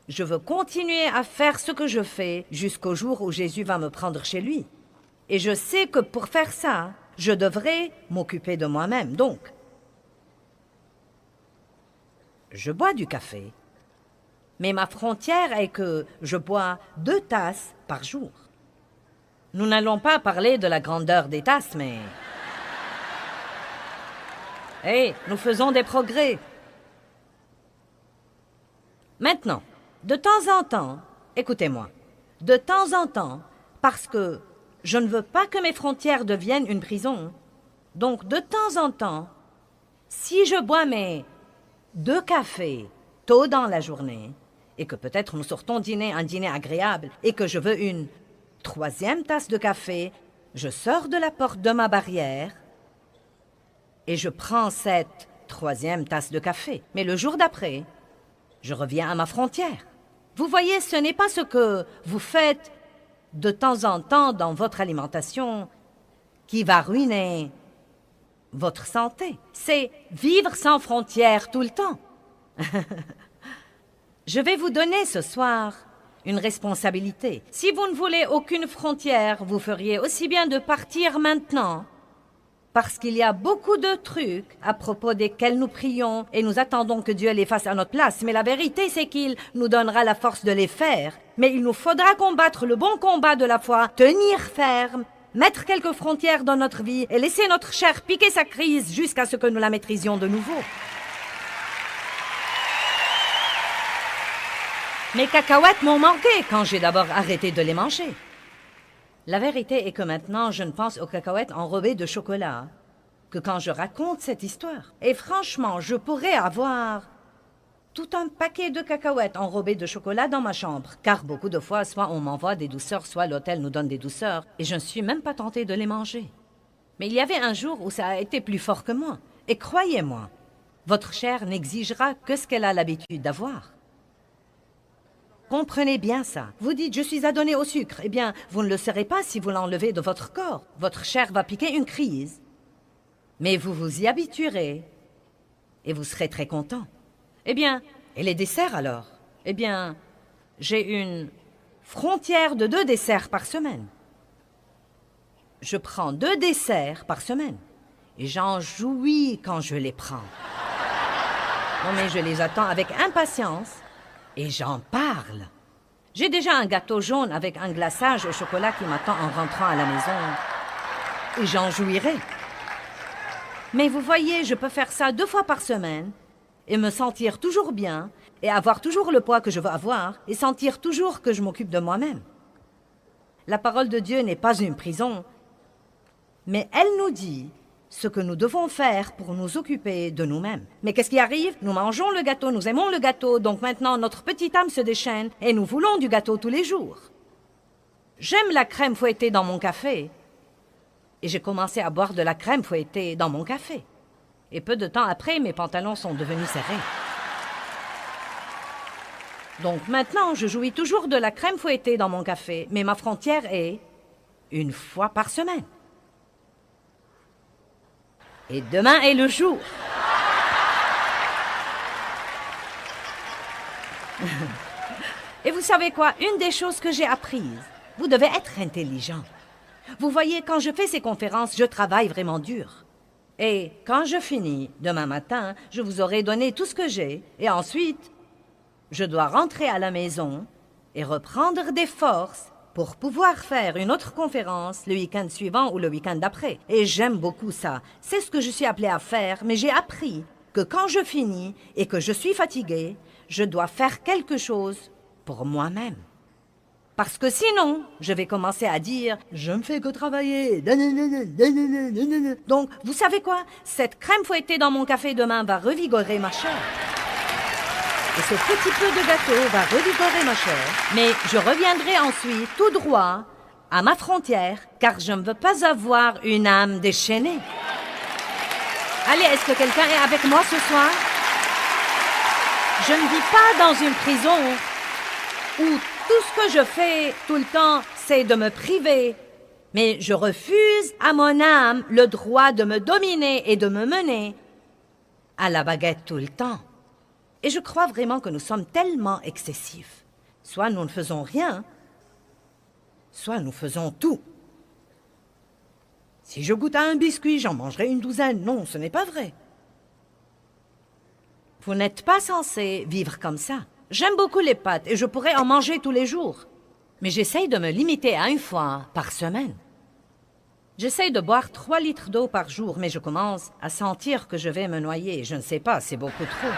Je veux continuer à faire ce que je fais jusqu'au jour où Jésus va me prendre chez lui. Et je sais que pour faire ça, je devrais m'occuper de moi-même. Donc, je bois du café. Mais ma frontière est que je bois 2 tasses par jour. Nous n'allons pas parler de la grandeur des tasses, mais... Hey, nous faisons des progrès. Maintenant, de temps en temps, écoutez-moi, de temps en temps, parce que je ne veux pas que mes frontières deviennent une prison, donc de temps en temps, si je bois mes 2 cafés tôt dans la journée, et que peut-être nous sortons dîner un dîner agréable, et que je veux une 3e tasse de café, je sors de la porte de ma barrière, et je prends cette 3e tasse de café. Mais le jour d'après, je reviens à ma frontière. Vous voyez, ce n'est pas ce que vous faites de temps en temps dans votre alimentation qui va ruiner votre santé. C'est vivre sans frontières tout le temps. Je vais vous donner ce soir une responsabilité. Si vous ne voulez aucune frontière, vous feriez aussi bien de partir maintenant. Parce qu'il y a beaucoup de trucs à propos desquels nous prions et nous attendons que Dieu les fasse à notre place. Mais la vérité, c'est qu'il nous donnera la force de les faire. Mais il nous faudra combattre le bon combat de la foi, tenir ferme, mettre quelques frontières dans notre vie et laisser notre chair piquer sa crise jusqu'à ce que nous la maîtrisions de nouveau. Mes cacahuètes m'ont manqué quand j'ai d'abord arrêté de les manger. La vérité est que maintenant, je ne pense aux cacahuètes enrobées de chocolat que quand je raconte cette histoire. Et franchement, je pourrais avoir tout un paquet de cacahuètes enrobées de chocolat dans ma chambre. Car beaucoup de fois, soit on m'envoie des douceurs, soit l'hôtel nous donne des douceurs. Et je ne suis même pas tentée de les manger. Mais il y avait un jour où ça a été plus fort que moi. Et croyez-moi, votre chair n'exigera que ce qu'elle a l'habitude d'avoir. Comprenez bien ça. Vous dites, je suis adonné au sucre. Eh bien, vous ne le serez pas si vous l'enlevez de votre corps. Votre chair va piquer une crise. Mais vous vous y habituerez. Et vous serez très content. Eh bien, et les desserts alors? Eh bien, j'ai une frontière de 2 desserts par semaine. Je prends 2 desserts par semaine. Et j'en jouis quand je les prends. Non, mais je les attends avec impatience. Et j'en parle. J'ai déjà un gâteau jaune avec un glaçage au chocolat qui m'attend en rentrant à la maison. Et j'en jouirai. Mais vous voyez, je peux faire ça 2 fois par semaine et me sentir toujours bien et avoir toujours le poids que je veux avoir et sentir toujours que je m'occupe de moi-même. La parole de Dieu n'est pas une prison, mais elle nous dit ce que nous devons faire pour nous occuper de nous-mêmes. Mais qu'est-ce qui arrive? Nous mangeons le gâteau, nous aimons le gâteau, donc maintenant notre petite âme se déchaîne et nous voulons du gâteau tous les jours. J'aime la crème fouettée dans mon café. Et j'ai commencé à boire de la crème fouettée dans mon café. Et peu de temps après, mes pantalons sont devenus serrés. Donc maintenant, je jouis toujours de la crème fouettée dans mon café, mais ma frontière est 1 fois par semaine. Et demain est le jour. Et vous savez quoi? Une des choses que j'ai apprises, vous devez être intelligent. Vous voyez, quand je fais ces conférences, je travaille vraiment dur. Et quand je finis, demain matin, je vous aurai donné tout ce que j'ai. Et ensuite, je dois rentrer à la maison et reprendre des forces pour pouvoir faire une autre conférence le week-end suivant ou le week-end d'après. Et j'aime beaucoup ça. C'est ce que je suis appelée à faire, mais j'ai appris que quand je finis et que je suis fatiguée, je dois faire quelque chose pour moi-même. Parce que sinon, je vais commencer à dire « Je ne fais que travailler. » Donc, vous savez quoi? Cette crème fouettée dans mon café demain va revigorer ma chair. Et ce petit peu de gâteau va revigorer ma chair. Mais je reviendrai ensuite tout droit à ma frontière, car je ne veux pas avoir une âme déchaînée. Allez, est-ce que quelqu'un est avec moi ce soir? Je ne vis pas dans une prison où tout ce que je fais tout le temps, c'est de me priver. Mais je refuse à mon âme le droit de me dominer et de me mener à la baguette tout le temps. Et je crois vraiment que nous sommes tellement excessifs. Soit nous ne faisons rien, soit nous faisons tout. Si je goûte à un biscuit, j'en mangerai une douzaine. Non, ce n'est pas vrai. Vous n'êtes pas censé vivre comme ça. J'aime beaucoup les pâtes et je pourrais en manger tous les jours. Mais j'essaye de me limiter à 1 fois par semaine. J'essaye de boire 3 litres d'eau par jour, mais je commence à sentir que je vais me noyer. Je ne sais pas, c'est beaucoup trop.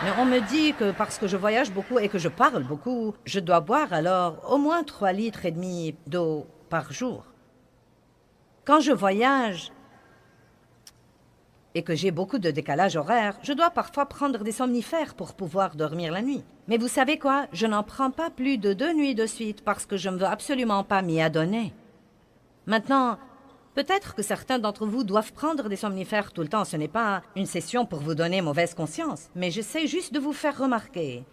Mais on me dit que parce que je voyage beaucoup et que je parle beaucoup, je dois boire alors au moins 3,5 litres d'eau par jour. Quand je voyage et que j'ai beaucoup de décalage horaire, je dois parfois prendre des somnifères pour pouvoir dormir la nuit. Mais vous savez quoi? Je n'en prends pas plus de 2 nuits de suite parce que je ne veux absolument pas m'y adonner. Maintenant, peut-être que certains d'entre vous doivent prendre des somnifères tout le temps. Ce n'est pas une session pour vous donner mauvaise conscience. Mais j'essaie juste de vous faire remarquer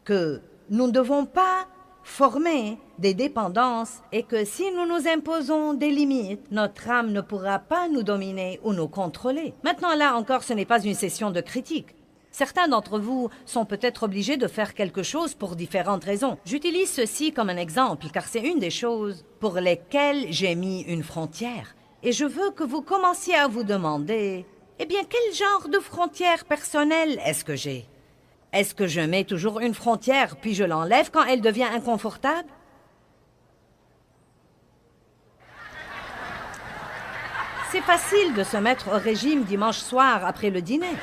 que nous ne devons pas former des dépendances et que si nous nous imposons des limites, notre âme ne pourra pas nous dominer ou nous contrôler. Maintenant, là encore, ce n'est pas une session de critique. Certains d'entre vous sont peut-être obligés de faire quelque chose pour différentes raisons. J'utilise ceci comme un exemple, car c'est une des choses pour lesquelles j'ai mis une frontière. Et je veux que vous commenciez à vous demander, eh bien, quel genre de frontière personnelle est-ce que j'ai? Est-ce que je mets toujours une frontière, puis je l'enlève quand elle devient inconfortable? C'est facile de se mettre au régime dimanche soir après le dîner.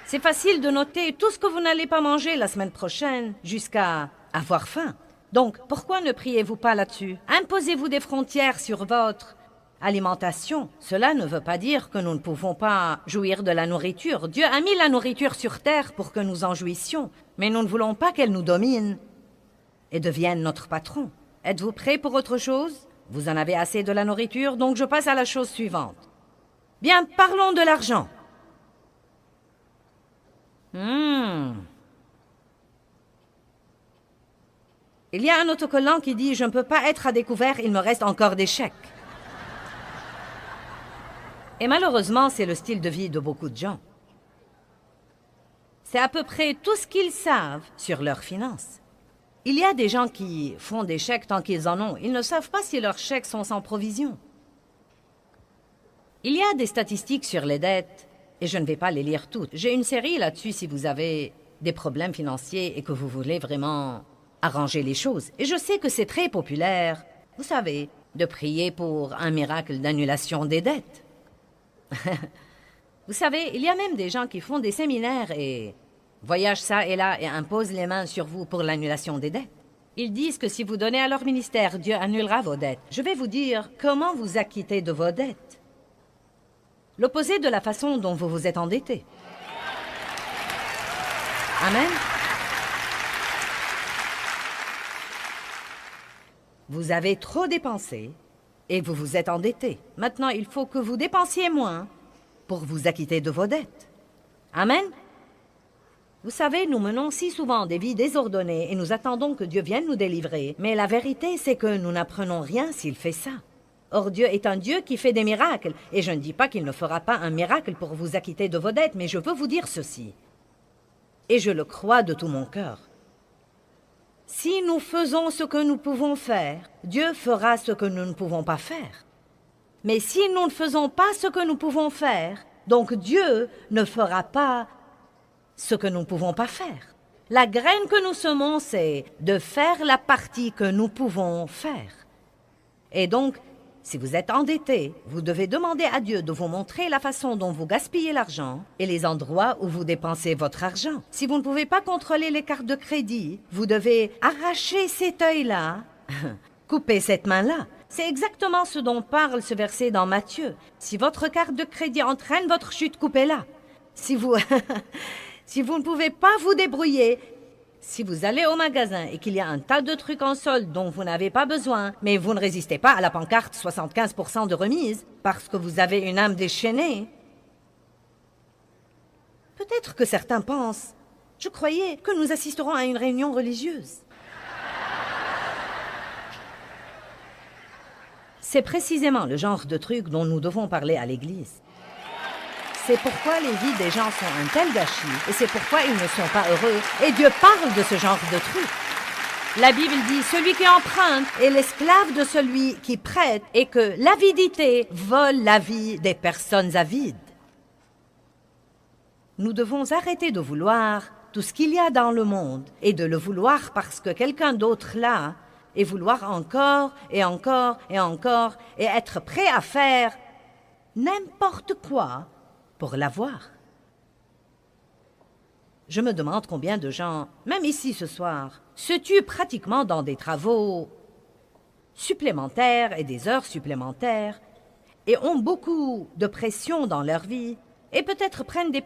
C'est facile de noter tout ce que vous n'allez pas manger la semaine prochaine jusqu'à avoir faim. Donc, pourquoi ne priez-vous pas là-dessus? Imposez-vous des frontières sur votre alimentation. Cela ne veut pas dire que nous ne pouvons pas jouir de la nourriture. Dieu a mis la nourriture sur terre pour que nous en jouissions, mais nous ne voulons pas qu'elle nous domine et devienne notre patron. Êtes-vous prêts pour autre chose? Vous en avez assez de la nourriture, donc je passe à la chose suivante. Bien, parlons de l'argent. Il y a un autocollant qui dit « Je ne peux pas être à découvert, il me reste encore des chèques. » Et malheureusement, c'est le style de vie de beaucoup de gens. C'est à peu près tout ce qu'ils savent sur leurs finances. Il y a des gens qui font des chèques tant qu'ils en ont. Ils ne savent pas si leurs chèques sont sans provision. Il y a des statistiques sur les dettes, et je ne vais pas les lire toutes. J'ai une série là-dessus si vous avez des problèmes financiers et que vous voulez vraiment arranger les choses. Et je sais que c'est très populaire, vous savez, de prier pour un miracle d'annulation des dettes. Vous savez, il y a même des gens qui font des séminaires et voyagent ça et là et imposent les mains sur vous pour l'annulation des dettes. Ils disent que si vous donnez à leur ministère, Dieu annulera vos dettes. Je vais vous dire comment vous acquitter de vos dettes. L'opposé de la façon dont vous vous êtes endetté. Amen. Vous avez trop dépensé et vous vous êtes endetté. Maintenant, il faut que vous dépensiez moins pour vous acquitter de vos dettes. Amen. Vous savez, nous menons si souvent des vies désordonnées et nous attendons que Dieu vienne nous délivrer. Mais la vérité, c'est que nous n'apprenons rien s'il fait ça. Or, Dieu est un Dieu qui fait des miracles. Et je ne dis pas qu'il ne fera pas un miracle pour vous acquitter de vos dettes, mais je veux vous dire ceci. Et je le crois de tout mon cœur. Si nous faisons ce que nous pouvons faire, Dieu fera ce que nous ne pouvons pas faire. Mais si nous ne faisons pas ce que nous pouvons faire, donc Dieu ne fera pas ce que nous ne pouvons pas faire. La graine que nous semons, c'est de faire la partie que nous pouvons faire. Et donc, si vous êtes endetté, vous devez demander à Dieu de vous montrer la façon dont vous gaspillez l'argent et les endroits où vous dépensez votre argent. Si vous ne pouvez pas contrôler les cartes de crédit, vous devez arracher cet œil-là, couper cette main-là. C'est exactement ce dont parle ce verset dans Matthieu. Si votre carte de crédit entraîne votre chute, coupez-la. Si vous... si vous ne pouvez pas vous débrouiller, si vous allez au magasin et qu'il y a un tas de trucs en solde dont vous n'avez pas besoin, mais vous ne résistez pas à la pancarte 75% de remise parce que vous avez une âme déchaînée, peut-être que certains pensent, je croyais que nous assisterons à une réunion religieuse. C'est précisément le genre de truc dont nous devons parler à l'Église. C'est pourquoi les vies des gens sont un tel gâchis, et c'est pourquoi ils ne sont pas heureux. Et Dieu parle de ce genre de truc. La Bible dit, celui qui emprunte est l'esclave de celui qui prête, et que l'avidité vole la vie des personnes avides. Nous devons arrêter de vouloir tout ce qu'il y a dans le monde, et de le vouloir parce que quelqu'un d'autre l'a, et vouloir encore, et encore, et encore, et être prêt à faire n'importe quoi pour l'avoir. Je me demande combien de gens, même ici ce soir, se tuent pratiquement dans des travaux supplémentaires et des heures supplémentaires et ont beaucoup de pression dans leur vie et peut-être prennent des...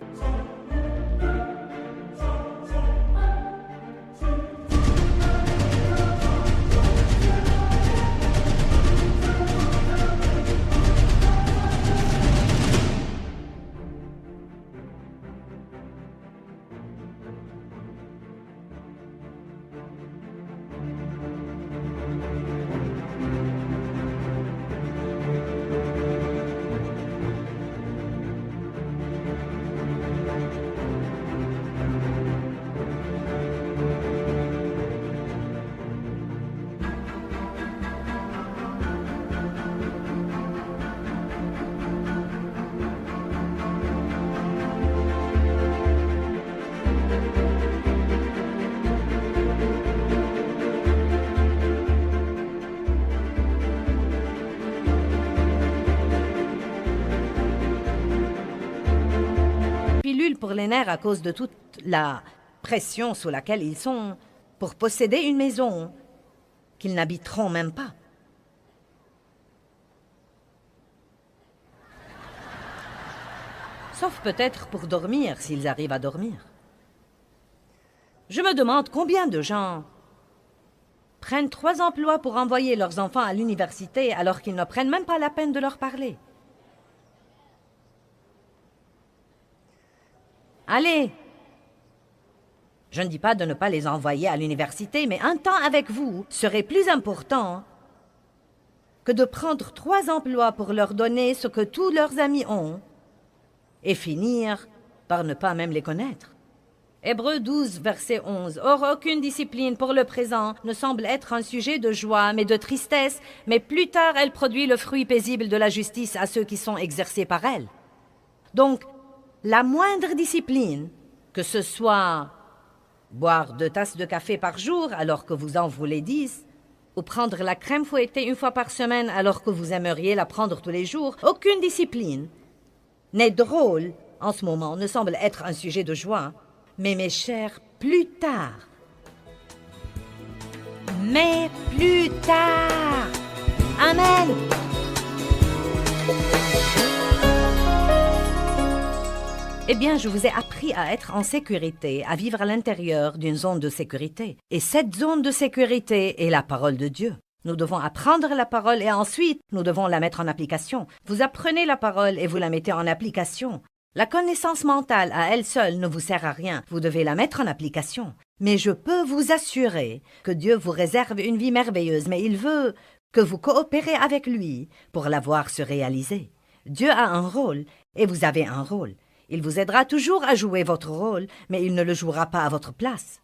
pour les nerfs à cause de toute la pression sous laquelle ils sont pour posséder une maison qu'ils n'habiteront même pas. Sauf peut-être pour dormir, s'ils arrivent à dormir. Je me demande combien de gens prennent 3 emplois pour envoyer leurs enfants à l'université alors qu'ils ne prennent même pas la peine de leur parler. Allez! Je ne dis pas de ne pas les envoyer à l'université, mais un temps avec vous serait plus important que de prendre 3 emplois pour leur donner ce que tous leurs amis ont et finir par ne pas même les connaître. Hébreux 12, verset 11. Or, aucune discipline pour le présent ne semble être un sujet de joie, mais de tristesse, mais plus tard elle produit le fruit paisible de la justice à ceux qui sont exercés par elle. Donc, la moindre discipline, que ce soit boire 2 tasses de café par jour alors que vous en voulez 10, ou prendre la crème fouettée 1 fois par semaine alors que vous aimeriez la prendre tous les jours, aucune discipline n'est drôle en ce moment, ne semble être un sujet de joie. Mais mes chers, plus tard. Mais plus tard. Amen. Eh bien, je vous ai appris à être en sécurité, à vivre à l'intérieur d'une zone de sécurité. Et cette zone de sécurité est la parole de Dieu. Nous devons apprendre la parole et ensuite, nous devons la mettre en application. Vous apprenez la parole et vous la mettez en application. La connaissance mentale à elle seule ne vous sert à rien. Vous devez la mettre en application. Mais je peux vous assurer que Dieu vous réserve une vie merveilleuse, mais il veut que vous coopérez avec lui pour la voir se réaliser. Dieu a un rôle et vous avez un rôle. Il vous aidera toujours à jouer votre rôle, mais il ne le jouera pas à votre place.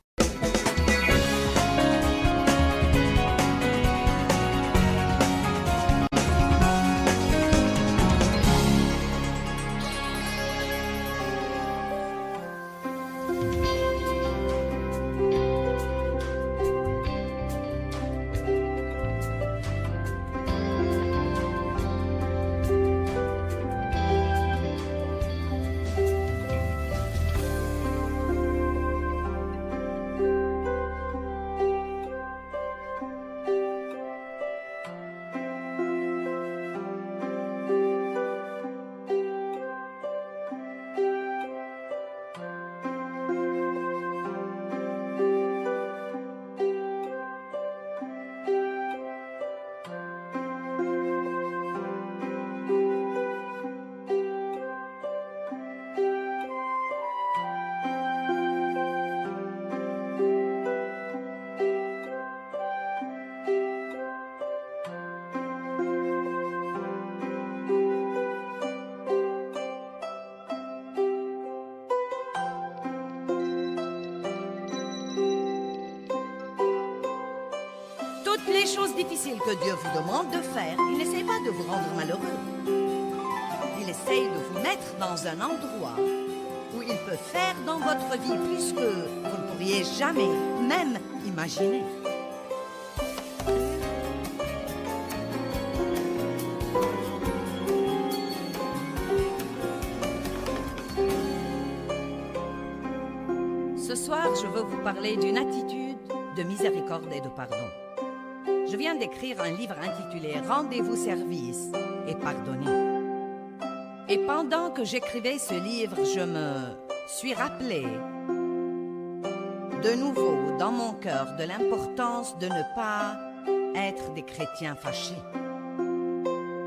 Toutes les choses difficiles que Dieu vous demande de faire, il n'essaie pas de vous rendre malheureux. Il essaye de vous mettre dans un endroit où il peut faire dans votre vie plus que vous ne pourriez jamais même imaginer. Ce soir, je veux vous parler d'une attitude de miséricorde et de pardon. Je viens d'écrire un livre intitulé « Rendez-vous service et pardonnez ». Et pendant que j'écrivais ce livre, je me suis rappelé de nouveau dans mon cœur de l'importance de ne pas être des chrétiens fâchés.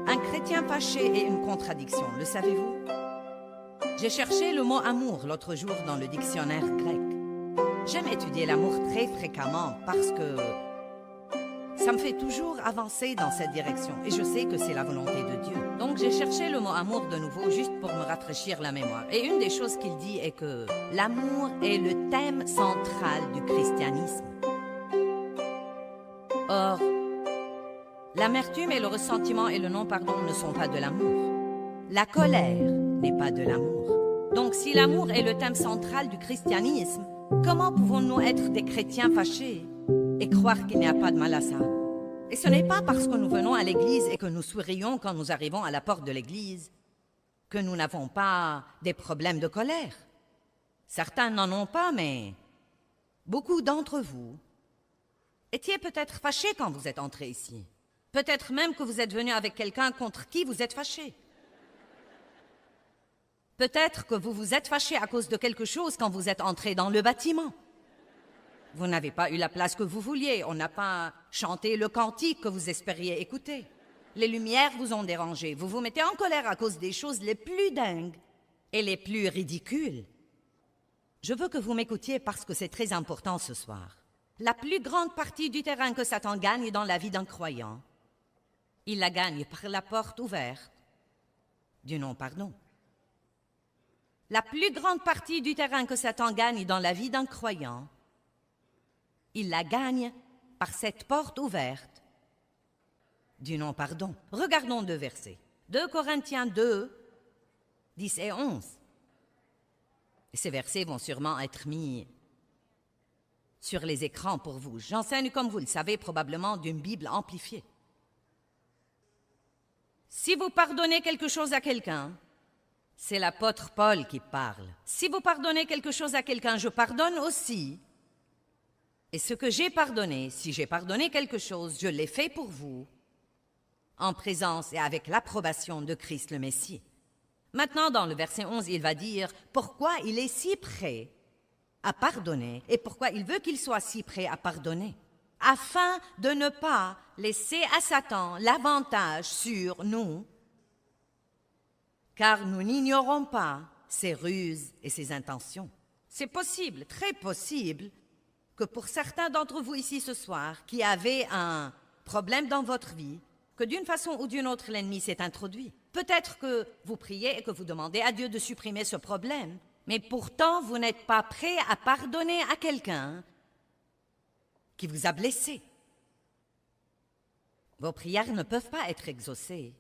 Un chrétien fâché est une contradiction, le savez-vous? J'ai cherché le mot « amour » l'autre jour dans le dictionnaire grec. J'aime étudier l'amour très fréquemment parce que ça me fait toujours avancer dans cette direction et je sais que c'est la volonté de Dieu. Donc j'ai cherché le mot amour de nouveau juste pour me rafraîchir la mémoire. Et une des choses qu'il dit est que l'amour est le thème central du christianisme. Or, l'amertume et le ressentiment et le non-pardon ne sont pas de l'amour. La colère n'est pas de l'amour. Donc si l'amour est le thème central du christianisme, comment pouvons-nous être des chrétiens fâchés et croire qu'il n'y a pas de mal à ça? Et ce n'est pas parce que nous venons à l'église et que nous sourions quand nous arrivons à la porte de l'église que nous n'avons pas des problèmes de colère. Certains n'en ont pas, mais beaucoup d'entre vous étiez peut-être fâchés quand vous êtes entrés ici. Peut-être même que vous êtes venu avec quelqu'un contre qui vous êtes fâché. Peut-être que vous vous êtes fâché à cause de quelque chose quand vous êtes entré dans le bâtiment. Vous n'avez pas eu la place que vous vouliez, on n'a pas chanté le cantique que vous espériez écouter. Les lumières vous ont dérangé, vous vous mettez en colère à cause des choses les plus dingues et les plus ridicules. Je veux que vous m'écoutiez parce que c'est très important ce soir. La plus grande partie du terrain que Satan gagne dans la vie d'un croyant, il la gagne par la porte ouverte du non-pardon. La plus grande partie du terrain que Satan gagne dans la vie d'un croyant, il la gagne par cette porte ouverte du non-pardon. Regardons 2 versets. 2 Corinthiens 2, 10 et 11. Et ces versets vont sûrement être mis sur les écrans pour vous. J'enseigne, comme vous le savez, probablement d'une Bible amplifiée. Si vous pardonnez quelque chose à quelqu'un, c'est l'apôtre Paul qui parle. Si vous pardonnez quelque chose à quelqu'un, je pardonne aussi. Et ce que j'ai pardonné, si j'ai pardonné quelque chose, je l'ai fait pour vous, en présence et avec l'approbation de Christ le Messie. Maintenant, dans le verset 11, il va dire pourquoi il est si prêt à pardonner et pourquoi il veut qu'il soit si prêt à pardonner, afin de ne pas laisser à Satan l'avantage sur nous, car nous n'ignorons pas ses ruses et ses intentions. C'est possible, très possible, que pour certains d'entre vous ici ce soir qui avaient un problème dans votre vie, que d'une façon ou d'une autre l'ennemi s'est introduit. Peut-être que vous priez et que vous demandez à Dieu de supprimer ce problème, mais pourtant vous n'êtes pas prêt à pardonner à quelqu'un qui vous a blessé. Vos prières ne peuvent pas être exaucées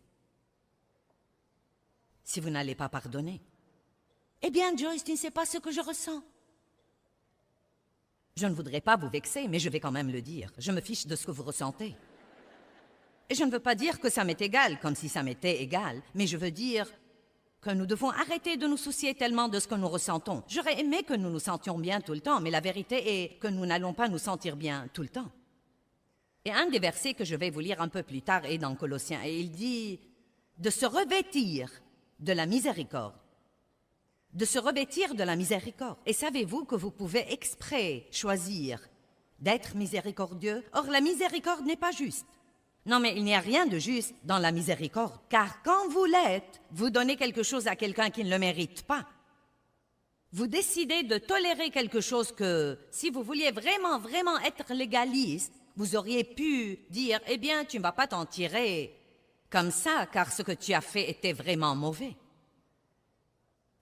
si vous n'allez pas pardonner. Eh bien, Joyce, tu ne sais pas ce que je ressens. Je ne voudrais pas vous vexer, mais je vais quand même le dire. Je me fiche de ce que vous ressentez. Et je ne veux pas dire que ça m'est égal, comme si ça m'était égal, mais je veux dire que nous devons arrêter de nous soucier tellement de ce que nous ressentons. J'aurais aimé que nous nous sentions bien tout le temps, mais la vérité est que nous n'allons pas nous sentir bien tout le temps. Et un des versets que je vais vous lire un peu plus tard est dans Colossiens, et il dit de se revêtir de la miséricorde. De se revêtir de la miséricorde. Et savez-vous que vous pouvez exprès choisir d'être miséricordieux? Or, la miséricorde n'est pas juste. Non, mais il n'y a rien de juste dans la miséricorde. Car quand vous l'êtes, vous donnez quelque chose à quelqu'un qui ne le mérite pas. Vous décidez de tolérer quelque chose que, si vous vouliez vraiment, vraiment être légaliste, vous auriez pu dire, eh bien, tu ne vas pas t'en tirer comme ça, car ce que tu as fait était vraiment mauvais.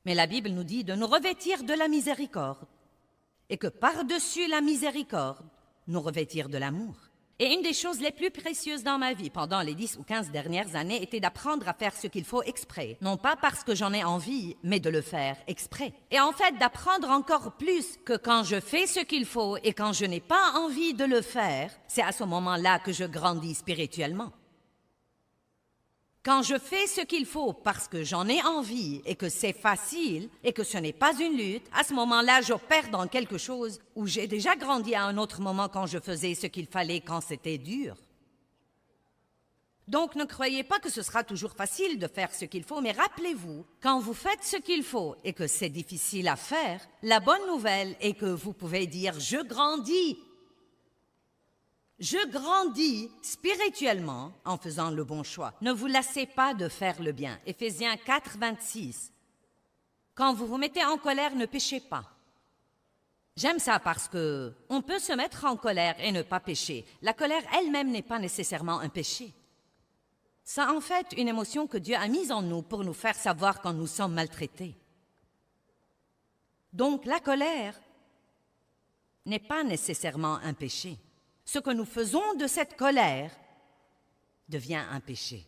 Mais la Bible nous dit de nous revêtir de la miséricorde et que par-dessus la miséricorde, nous revêtir de l'amour. Et une des choses les plus précieuses dans ma vie pendant les 10 ou 15 dernières années était d'apprendre à faire ce qu'il faut exprès. Non pas parce que j'en ai envie, mais de le faire exprès. Et en fait, d'apprendre encore plus que quand je fais ce qu'il faut et quand je n'ai pas envie de le faire, c'est à ce moment-là que je grandis spirituellement. Quand je fais ce qu'il faut parce que j'en ai envie et que c'est facile et que ce n'est pas une lutte, à ce moment-là, j'opère dans quelque chose où j'ai déjà grandi à un autre moment quand je faisais ce qu'il fallait quand c'était dur. Donc, ne croyez pas que ce sera toujours facile de faire ce qu'il faut, mais rappelez-vous, quand vous faites ce qu'il faut et que c'est difficile à faire, la bonne nouvelle est que vous pouvez dire « je grandis ». Je grandis spirituellement en faisant le bon choix. Ne vous lassez pas de faire le bien. Éphésiens 4, 26. Quand vous vous mettez en colère, ne péchez pas. J'aime ça parce que on peut se mettre en colère et ne pas pécher. La colère elle-même n'est pas nécessairement un péché. C'est en fait une émotion que Dieu a mise en nous pour nous faire savoir quand nous sommes maltraités. Donc la colère n'est pas nécessairement un péché. Ce que nous faisons de cette colère devient un péché.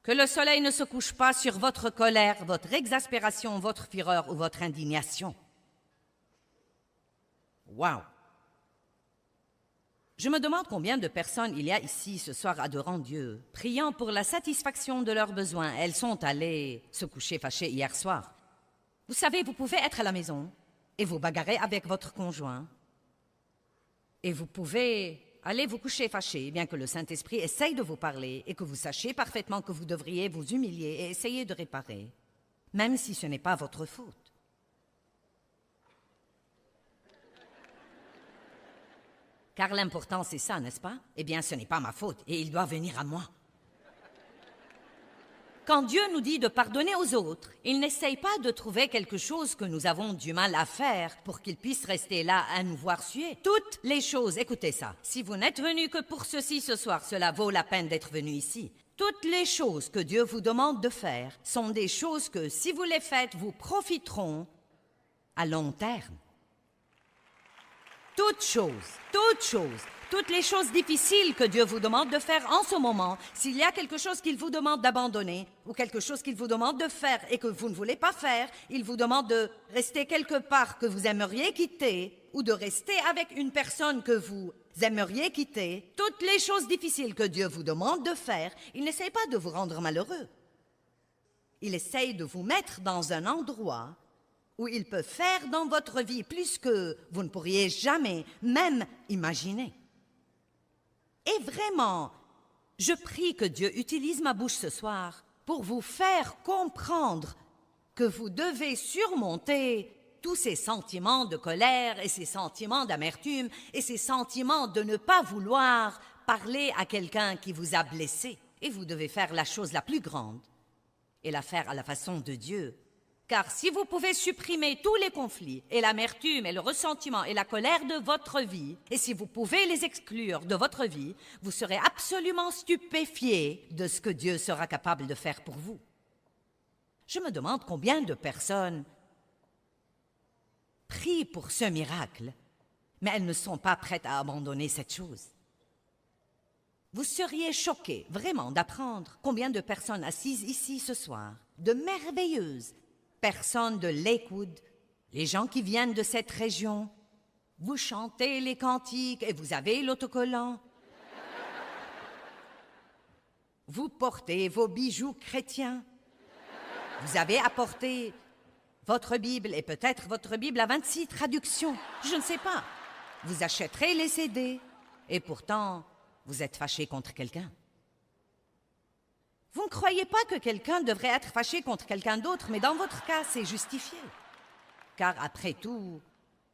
Que le soleil ne se couche pas sur votre colère, votre exaspération, votre fureur ou votre indignation. Wow! Je me demande combien de personnes il y a ici ce soir adorant Dieu, priant pour la satisfaction de leurs besoins. Elles sont allées se coucher fâchées hier soir. Vous savez, vous pouvez être à la maison et vous bagarrer avec votre conjoint. Et vous pouvez aller vous coucher fâché, bien que le Saint-Esprit essaye de vous parler et que vous sachiez parfaitement que vous devriez vous humilier et essayer de réparer, même si ce n'est pas votre faute. Car l'important, c'est ça, n'est-ce pas? Eh bien, ce n'est pas ma faute et il doit venir à moi. Quand Dieu nous dit de pardonner aux autres, il n'essaye pas de trouver quelque chose que nous avons du mal à faire pour qu'il puisse rester là à nous voir suer. Toutes les choses, écoutez ça, si vous n'êtes venu que pour ceci ce soir, cela vaut la peine d'être venu ici. Toutes les choses que Dieu vous demande de faire sont des choses que, si vous les faites, vous profiteront à long terme. Toutes les choses difficiles que Dieu vous demande de faire en ce moment, s'il y a quelque chose qu'il vous demande d'abandonner ou quelque chose qu'il vous demande de faire et que vous ne voulez pas faire, il vous demande de rester quelque part que vous aimeriez quitter ou de rester avec une personne que vous aimeriez quitter. Toutes les choses difficiles que Dieu vous demande de faire, il n'essaie pas de vous rendre malheureux. Il essaye de vous mettre dans un endroit où il peut faire dans votre vie plus que vous ne pourriez jamais même imaginer. Et vraiment, je prie que Dieu utilise ma bouche ce soir pour vous faire comprendre que vous devez surmonter tous ces sentiments de colère et ces sentiments d'amertume et ces sentiments de ne pas vouloir parler à quelqu'un qui vous a blessé. Et vous devez faire la chose la plus grande et la faire à la façon de Dieu. Car si vous pouvez supprimer tous les conflits et l'amertume et le ressentiment et la colère de votre vie, et si vous pouvez les exclure de votre vie, vous serez absolument stupéfiés de ce que Dieu sera capable de faire pour vous. Je me demande combien de personnes prient pour ce miracle, mais elles ne sont pas prêtes à abandonner cette chose. Vous seriez choqués, vraiment, d'apprendre combien de personnes assises ici ce soir, de merveilleuses personnes de Lakewood, les gens qui viennent de cette région, vous chantez les cantiques et vous avez l'autocollant. Vous portez vos bijoux chrétiens. Vous avez apporté votre Bible et peut-être votre Bible à 26 traductions. Je ne sais pas. Vous achèterez les CD et pourtant, vous êtes fâché contre quelqu'un. Vous ne croyez pas que quelqu'un devrait être fâché contre quelqu'un d'autre, mais dans votre cas, c'est justifié. Car après tout,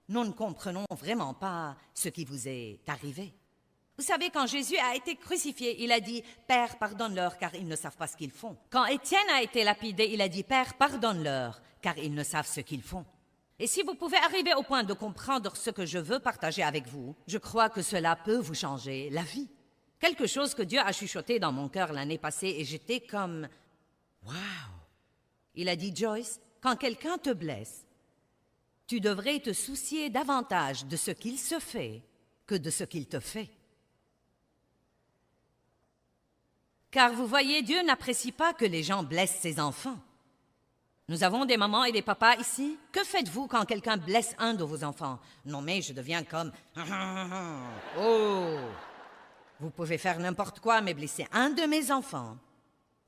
nous ne comprenons vraiment pas ce qui vous est arrivé. Vous savez, quand Jésus a été crucifié, il a dit « Père, pardonne-leur, car ils ne savent pas ce qu'ils font. » Quand Étienne a été lapidé, il a dit « Père, pardonne-leur, car ils ne savent ce qu'ils font. » Et si vous pouvez arriver au point de comprendre ce que je veux partager avec vous, je crois que cela peut vous changer la vie. Quelque chose que Dieu a chuchoté dans mon cœur l'année passée et j'étais comme « Wow! » Il a dit « Joyce, quand quelqu'un te blesse, tu devrais te soucier davantage de ce qu'il se fait que de ce qu'il te fait. » Car vous voyez, Dieu n'apprécie pas que les gens blessent ses enfants. Nous avons des mamans et des papas ici. Que faites-vous quand quelqu'un blesse un de vos enfants? Non mais je deviens comme « Oh! » Vous pouvez faire n'importe quoi, mais blesser un de mes enfants,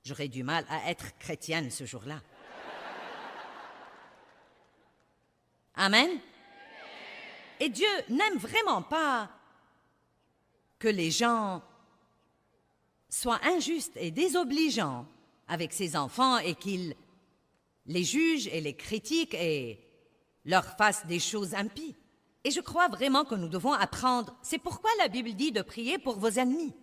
j'aurais du mal à être chrétienne ce jour-là. Amen. Et Dieu n'aime vraiment pas que les gens soient injustes et désobligeants avec ses enfants et qu'ils les jugent et les critiquent et leur fassent des choses impies. Et je crois vraiment que nous devons apprendre. C'est pourquoi la Bible dit de prier pour vos ennemis.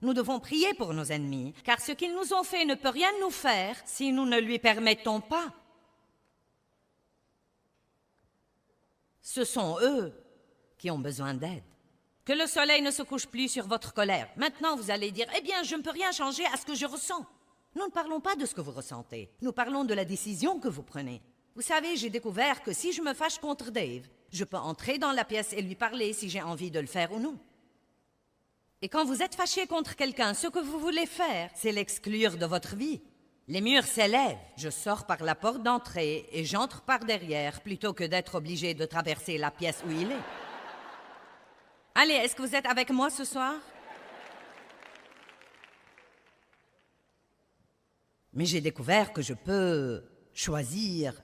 Nous devons prier pour nos ennemis, car ce qu'ils nous ont fait ne peut rien nous faire si nous ne lui permettons pas. Ce sont eux qui ont besoin d'aide. Que le soleil ne se couche plus sur votre colère. Maintenant, vous allez dire, eh bien, je ne peux rien changer à ce que je ressens. Nous ne parlons pas de ce que vous ressentez. Nous parlons de la décision que vous prenez. Vous savez, j'ai découvert que si je me fâche contre Dave, je peux entrer dans la pièce et lui parler si j'ai envie de le faire ou non. Et quand vous êtes fâché contre quelqu'un, ce que vous voulez faire, c'est l'exclure de votre vie. Les murs s'élèvent. Je sors par la porte d'entrée et j'entre par derrière plutôt que d'être obligé de traverser la pièce où il est. Allez, est-ce que vous êtes avec moi ce soir? Mais j'ai découvert que je peux choisir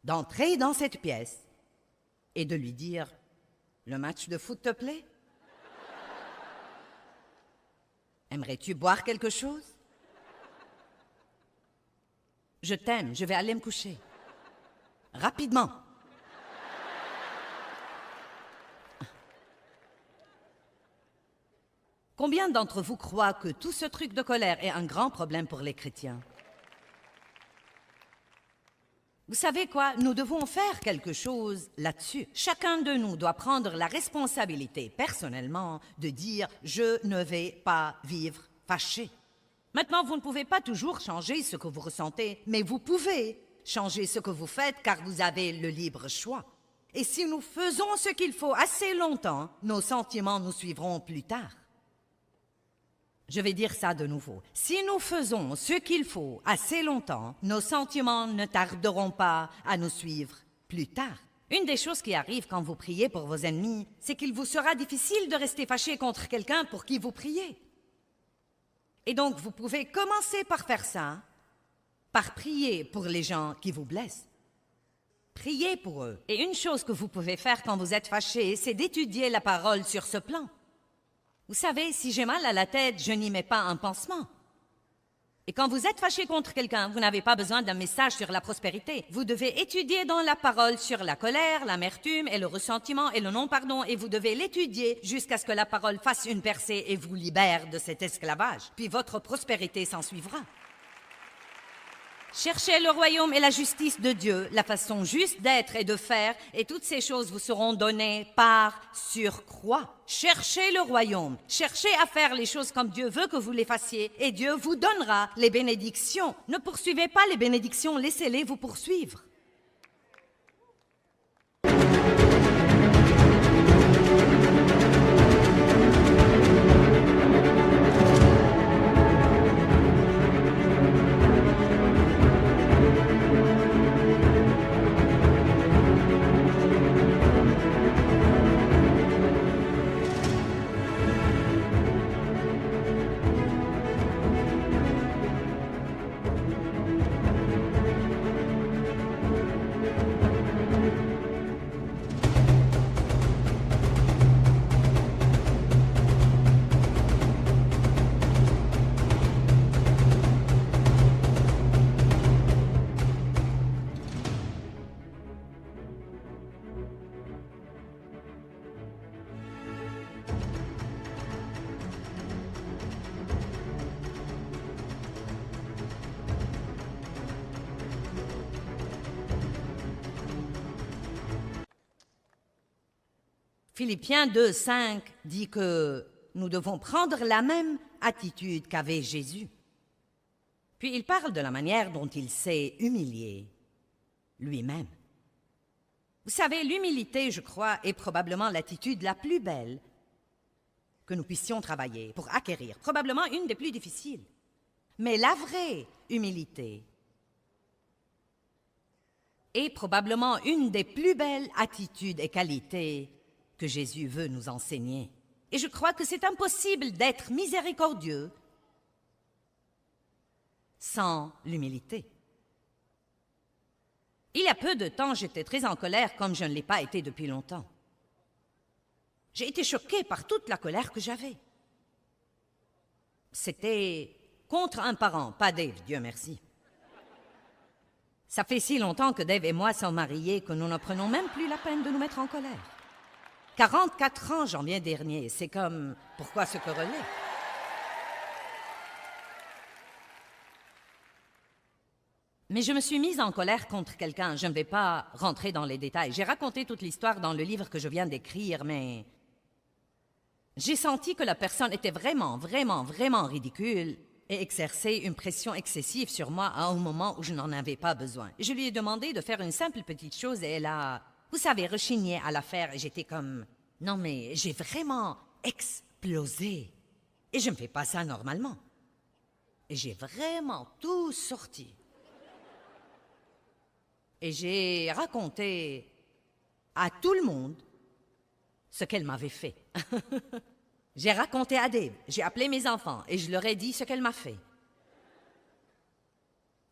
d'entrer dans cette pièce et de lui dire « Le match de foot te plaît? Aimerais-tu boire quelque chose? Je t'aime, je vais aller me coucher. Rapidement. » Combien d'entre vous croient que tout ce truc de colère est un grand problème pour les chrétiens? Vous savez quoi? Nous devons faire quelque chose là-dessus. Chacun de nous doit prendre la responsabilité, personnellement, de dire « Je ne vais pas vivre fâché ». Maintenant, vous ne pouvez pas toujours changer ce que vous ressentez, mais vous pouvez changer ce que vous faites car vous avez le libre choix. Et si nous faisons ce qu'il faut assez longtemps, nos sentiments nous suivront plus tard. Je vais dire ça de nouveau. Si nous faisons ce qu'il faut assez longtemps, nos sentiments ne tarderont pas à nous suivre plus tard. Une des choses qui arrive quand vous priez pour vos ennemis, c'est qu'il vous sera difficile de rester fâché contre quelqu'un pour qui vous priez. Et donc, vous pouvez commencer par faire ça, par prier pour les gens qui vous blessent. Priez pour eux. Et une chose que vous pouvez faire quand vous êtes fâché, c'est d'étudier la parole sur ce plan. Vous savez, si j'ai mal à la tête, je n'y mets pas un pansement. Et quand vous êtes fâché contre quelqu'un, vous n'avez pas besoin d'un message sur la prospérité. Vous devez étudier dans la parole sur la colère, l'amertume et le ressentiment et le non-pardon, et vous devez l'étudier jusqu'à ce que la parole fasse une percée et vous libère de cet esclavage. Puis votre prospérité s'en suivra. Cherchez le royaume et la justice de Dieu, la façon juste d'être et de faire, et toutes ces choses vous seront données par surcroît. Cherchez le royaume, cherchez à faire les choses comme Dieu veut que vous les fassiez, et Dieu vous donnera les bénédictions. Ne poursuivez pas les bénédictions, laissez-les vous poursuivre. Philippiens 2:5 dit que nous devons prendre la même attitude qu'avait Jésus. Puis il parle de la manière dont il s'est humilié lui-même. Vous savez, l'humilité, je crois, est probablement l'attitude la plus belle que nous puissions travailler pour acquérir, probablement une des plus difficiles. Mais la vraie humilité est probablement une des plus belles attitudes et qualités que Jésus veut nous enseigner. Et je crois que c'est impossible d'être miséricordieux sans l'humilité. Il y a peu de temps, j'étais très en colère comme je ne l'ai pas été depuis longtemps. J'ai été choquée par toute la colère que j'avais. C'était contre un parent, pas Dave, Dieu merci. Ça fait si longtemps que Dave et moi sommes mariés que nous ne prenons même plus la peine de nous mettre en colère. 44 ans, janvier dernier, c'est comme, pourquoi se quereller? Mais je me suis mise en colère contre quelqu'un. Je ne vais pas rentrer dans les détails. J'ai raconté toute l'histoire dans le livre que je viens d'écrire, mais j'ai senti que la personne était vraiment ridicule et exerçait une pression excessive sur moi à un moment où je n'en avais pas besoin. Je lui ai demandé de faire une simple petite chose et elle a, vous savez, rechigné à la faire et j'étais comme, non mais j'ai vraiment explosé et je ne fais pas ça normalement. Et j'ai vraiment tout sorti. Et j'ai raconté à tout le monde ce qu'elle m'avait fait. J'ai raconté à Dave, j'ai appelé mes enfants et je leur ai dit ce qu'elle m'a fait.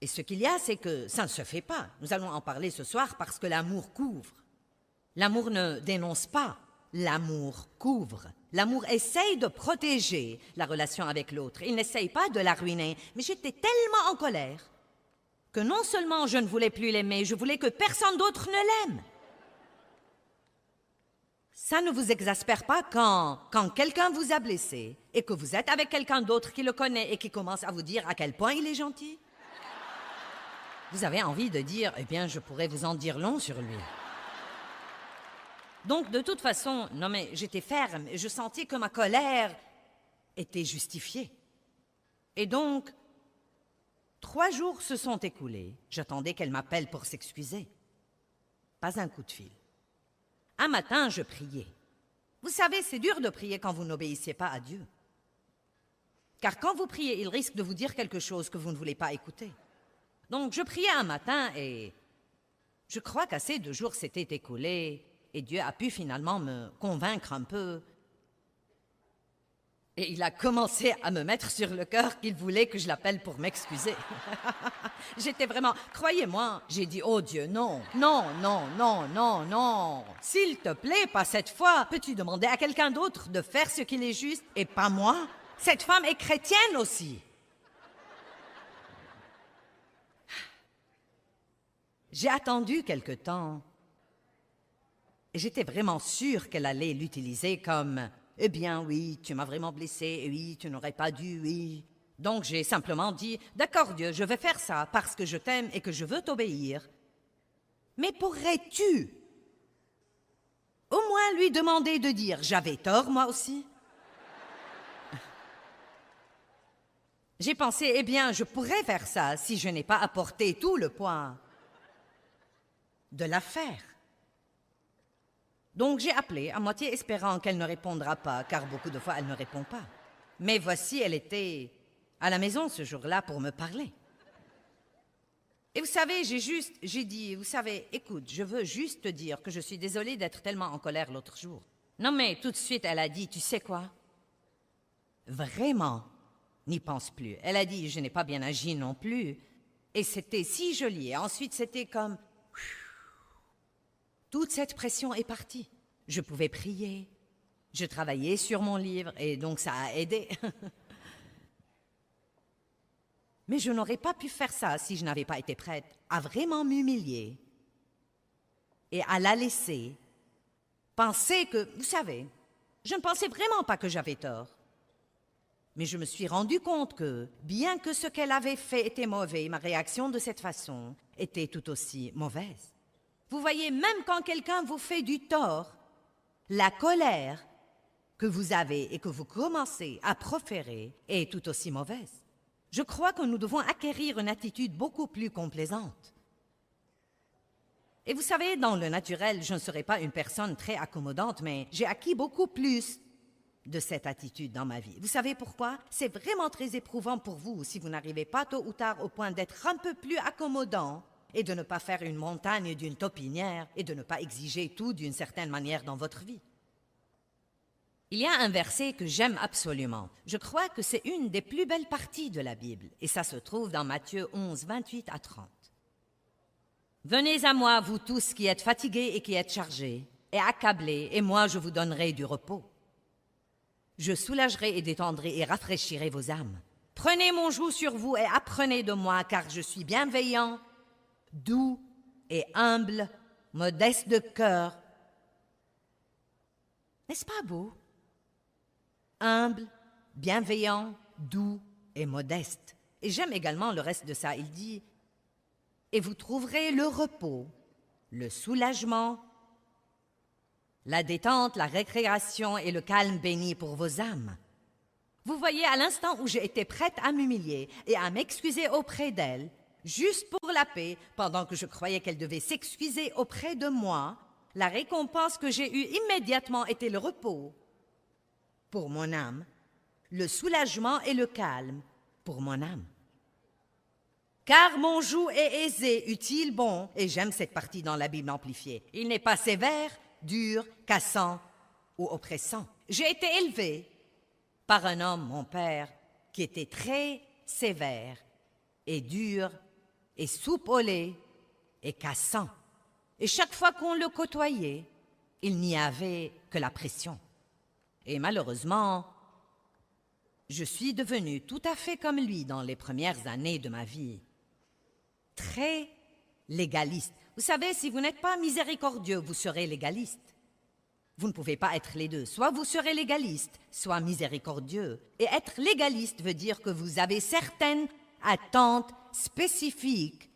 Et ce qu'il y a, c'est que ça ne se fait pas. Nous allons en parler ce soir parce que l'amour couvre. L'amour ne dénonce pas, l'amour couvre. L'amour essaye de protéger la relation avec l'autre. Il n'essaye pas de la ruiner. Mais j'étais tellement en colère que non seulement je ne voulais plus l'aimer, je voulais que personne d'autre ne l'aime. Ça ne vous exaspère pas quand quelqu'un vous a blessé et que vous êtes avec quelqu'un d'autre qui le connaît et qui commence à vous dire à quel point il est gentil? Vous avez envie de dire, eh bien, je pourrais vous en dire long sur lui. Donc, de toute façon, non mais j'étais ferme et je sentais que ma colère était justifiée. Et donc, 3 jours se sont écoulés. J'attendais qu'elle m'appelle pour s'excuser. Pas un coup de fil. Un matin, je priais. Vous savez, c'est dur de prier quand vous n'obéissez pas à Dieu. Car quand vous priez, il risque de vous dire quelque chose que vous ne voulez pas écouter. Donc, je priais un matin et je crois qu'assez de jours s'étaient écoulés et Dieu a pu finalement me convaincre un peu. Et il a commencé à me mettre sur le cœur qu'il voulait que je l'appelle pour m'excuser. J'étais vraiment... Croyez-moi, j'ai dit, oh Dieu, non, non, non, non, non, non. S'il te plaît, pas cette fois. Peux-tu demander à quelqu'un d'autre de faire ce qu'il est juste et pas moi? Cette femme est chrétienne aussi. J'ai attendu quelque temps. Et j'étais vraiment sûre qu'elle allait l'utiliser comme... Eh bien, oui, tu m'as vraiment blessé, oui, tu n'aurais pas dû, oui. Donc j'ai simplement dit, d'accord Dieu, je vais faire ça parce que je t'aime et que je veux t'obéir. Mais pourrais-tu au moins lui demander de dire, j'avais tort moi aussi? J'ai pensé, eh bien, je pourrais faire ça si je n'ai pas apporté tout le poids de l'affaire. Donc j'ai appelé, à moitié espérant qu'elle ne répondra pas, car beaucoup de fois elle ne répond pas. Mais voici, elle était à la maison ce jour-là pour me parler. Et vous savez, j'ai dit, vous savez, écoute, je veux juste te dire que je suis désolée d'être tellement en colère l'autre jour. Non mais tout de suite, elle a dit, tu sais quoi? Vraiment, n'y pense plus. Elle a dit, je n'ai pas bien agi non plus. Et c'était si joli. Et ensuite, c'était comme... Toute cette pression est partie. Je pouvais prier. Je travaillais sur mon livre et donc ça a aidé. Mais je n'aurais pas pu faire ça si je n'avais pas été prête à vraiment m'humilier et à la laisser penser que, vous savez, je ne pensais vraiment pas que j'avais tort. Mais je me suis rendu compte que, bien que ce qu'elle avait fait était mauvais, ma réaction de cette façon était tout aussi mauvaise. Vous voyez, même quand quelqu'un vous fait du tort, la colère que vous avez et que vous commencez à proférer est tout aussi mauvaise. Je crois que nous devons acquérir une attitude beaucoup plus complaisante. Et vous savez, dans le naturel, je ne serai pas une personne très accommodante, mais j'ai acquis beaucoup plus de cette attitude dans ma vie. Vous savez pourquoi? C'est vraiment très éprouvant pour vous si vous n'arrivez pas tôt ou tard au point d'être un peu plus accommodant et de ne pas faire une montagne d'une taupinière et de ne pas exiger tout d'une certaine manière dans votre vie. Il y a un verset que j'aime absolument. Je crois que c'est une des plus belles parties de la Bible, et ça se trouve dans Matthieu 11, 28 à 30. « Venez à moi, vous tous qui êtes fatigués et qui êtes chargés, et accablés, et moi je vous donnerai du repos. Je soulagerai et détendrai et rafraîchirai vos âmes. Prenez mon joug sur vous et apprenez de moi, car je suis bienveillant, doux et humble, modeste de cœur. » N'est-ce pas beau? Humble, bienveillant, doux et modeste. Et j'aime également le reste de ça. Il dit, et vous trouverez le repos, le soulagement, la détente, la récréation et le calme béni pour vos âmes. Vous voyez, à l'instant où j'ai été prête à m'humilier et à m'excuser auprès d'elle, juste pour la paix, pendant que je croyais qu'elle devait s'excuser auprès de moi, la récompense que j'ai eue immédiatement était le repos pour mon âme, le soulagement et le calme pour mon âme. Car mon joug est aisé, utile, bon, et j'aime cette partie dans la Bible amplifiée. Il n'est pas sévère, dur, cassant ou oppressant. J'ai été élevée par un homme, mon père, qui était très sévère et dur et soupe au lait et cassant. Et chaque fois qu'on le côtoyait, il n'y avait que la pression. Et malheureusement, je suis devenue tout à fait comme lui dans les premières années de ma vie. Très légaliste. Vous savez, si vous n'êtes pas miséricordieux, vous serez légaliste. Vous ne pouvez pas être les deux. Soit vous serez légaliste, soit miséricordieux. Et être légaliste veut dire que vous avez certaines attentes spécifiques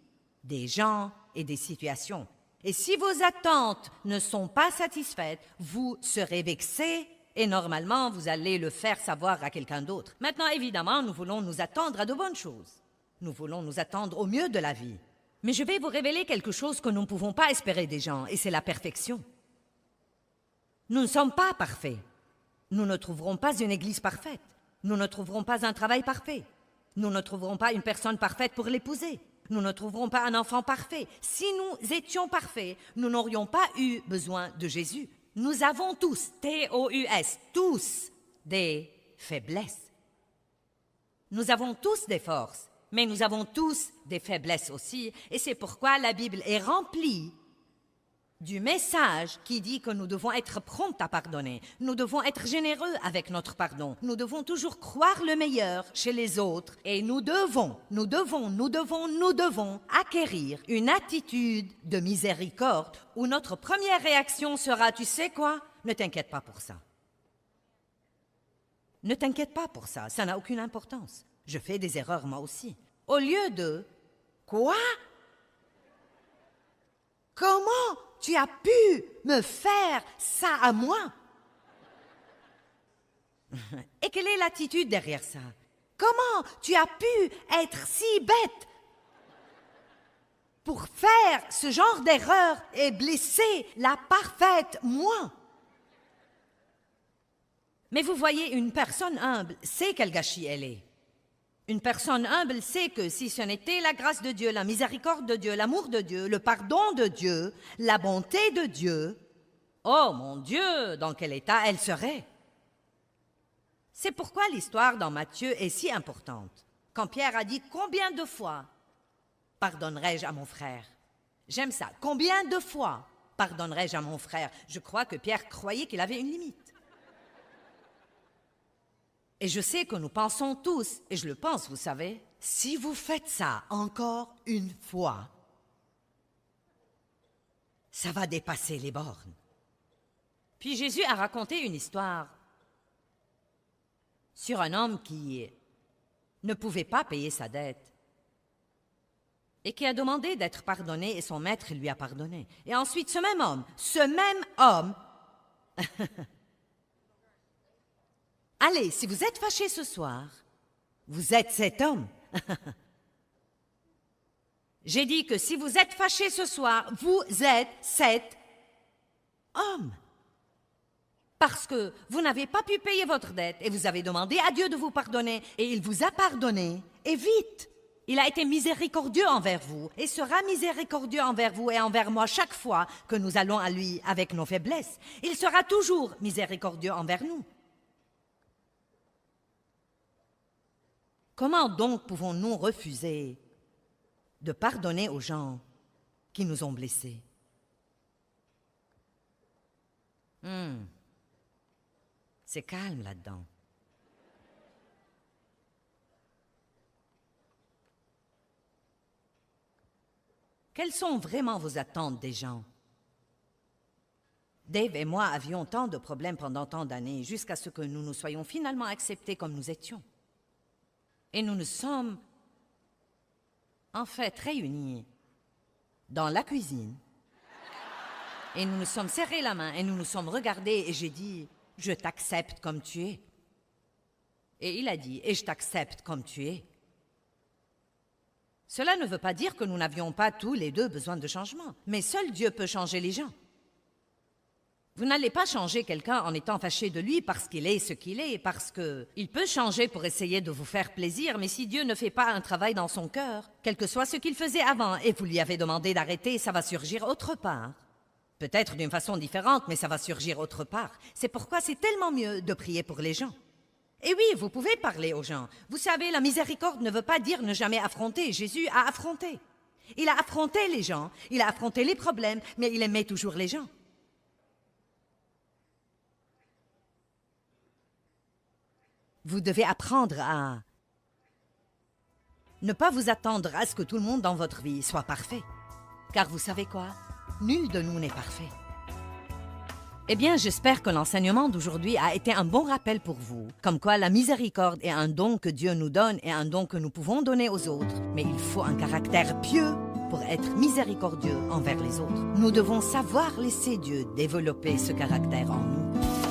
des gens et des situations. Et si vos attentes ne sont pas satisfaites, vous serez vexé et normalement, vous allez le faire savoir à quelqu'un d'autre. Maintenant, évidemment, nous voulons nous attendre à de bonnes choses. Nous voulons nous attendre au mieux de la vie. Mais je vais vous révéler quelque chose que nous ne pouvons pas espérer des gens, et c'est la perfection. Nous ne sommes pas parfaits. Nous ne trouverons pas une église parfaite. Nous ne trouverons pas un travail parfait. Nous ne trouverons pas une personne parfaite pour l'épouser. Nous ne trouverons pas un enfant parfait. Si nous étions parfaits, nous n'aurions pas eu besoin de Jésus. Nous avons tous, T-O-U-S, tous des faiblesses. Nous avons tous des forces, mais nous avons tous des faiblesses aussi. Et c'est pourquoi la Bible est remplie du message qui dit que nous devons être prompts à pardonner. Nous devons être généreux avec notre pardon. Nous devons toujours croire le meilleur chez les autres. Et nous devons acquérir une attitude de miséricorde où notre première réaction sera, tu sais quoi? Ne t'inquiète pas pour ça. Ne t'inquiète pas pour ça, ça n'a aucune importance. Je fais des erreurs moi aussi. Au lieu de, quoi? Comment tu as pu me faire ça à moi? Et quelle est l'attitude derrière ça? Comment tu as pu être si bête pour faire ce genre d'erreur et blesser la parfaite moi? Mais vous voyez, une personne humble sait quel gâchis elle est. Une personne humble sait que si ce n'était la grâce de Dieu, la miséricorde de Dieu, l'amour de Dieu, le pardon de Dieu, la bonté de Dieu, oh mon Dieu, dans quel état elle serait? C'est pourquoi l'histoire dans Matthieu est si importante. Quand Pierre a dit « Combien de fois pardonnerai-je à mon frère ?» J'aime ça. « Combien de fois pardonnerai-je à mon frère ?» Je crois que Pierre croyait qu'il avait une limite. Et je sais que nous pensons tous, et je le pense, vous savez, si vous faites ça encore une fois, ça va dépasser les bornes. Puis Jésus a raconté une histoire sur un homme qui ne pouvait pas payer sa dette et qui a demandé d'être pardonné et son maître lui a pardonné. Et ensuite, ce même homme, allez, si vous êtes fâché ce soir, vous êtes cet homme. J'ai dit que si vous êtes fâché ce soir, vous êtes cet homme. Parce que vous n'avez pas pu payer votre dette et vous avez demandé à Dieu de vous pardonner et il vous a pardonné, et vite. Il a été miséricordieux envers vous et sera miséricordieux envers vous et envers moi chaque fois que nous allons à lui avec nos faiblesses. Il sera toujours miséricordieux envers nous. Comment donc pouvons-nous refuser de pardonner aux gens qui nous ont blessés? C'est calme là-dedans. Quelles sont vraiment vos attentes des gens? Dave et moi avions tant de problèmes pendant tant d'années, jusqu'à ce que nous nous soyons finalement acceptés comme nous étions. Et nous nous sommes, en fait, réunis dans la cuisine. Et nous nous sommes serrés la main et nous nous sommes regardés et j'ai dit, je t'accepte comme tu es. Et il a dit, et je t'accepte comme tu es. Cela ne veut pas dire que nous n'avions pas tous les deux besoin de changement, mais seul Dieu peut changer les gens. Vous n'allez pas changer quelqu'un en étant fâché de lui parce qu'il est ce qu'il est, parce qu'il peut changer pour essayer de vous faire plaisir, mais si Dieu ne fait pas un travail dans son cœur, quel que soit ce qu'il faisait avant, et vous lui avez demandé d'arrêter, ça va surgir autre part. Peut-être d'une façon différente, mais ça va surgir autre part. C'est pourquoi c'est tellement mieux de prier pour les gens. Et oui, vous pouvez parler aux gens. Vous savez, la miséricorde ne veut pas dire ne jamais affronter. Jésus a affronté. Il a affronté les gens, il a affronté les problèmes, mais il aimait toujours les gens. Vous devez apprendre à ne pas vous attendre à ce que tout le monde dans votre vie soit parfait. Car vous savez quoi? Nul de nous n'est parfait. Eh bien, j'espère que l'enseignement d'aujourd'hui a été un bon rappel pour vous. Comme quoi, la miséricorde est un don que Dieu nous donne et un don que nous pouvons donner aux autres. Mais il faut un caractère pieux pour être miséricordieux envers les autres. Nous devons savoir laisser Dieu développer ce caractère en nous.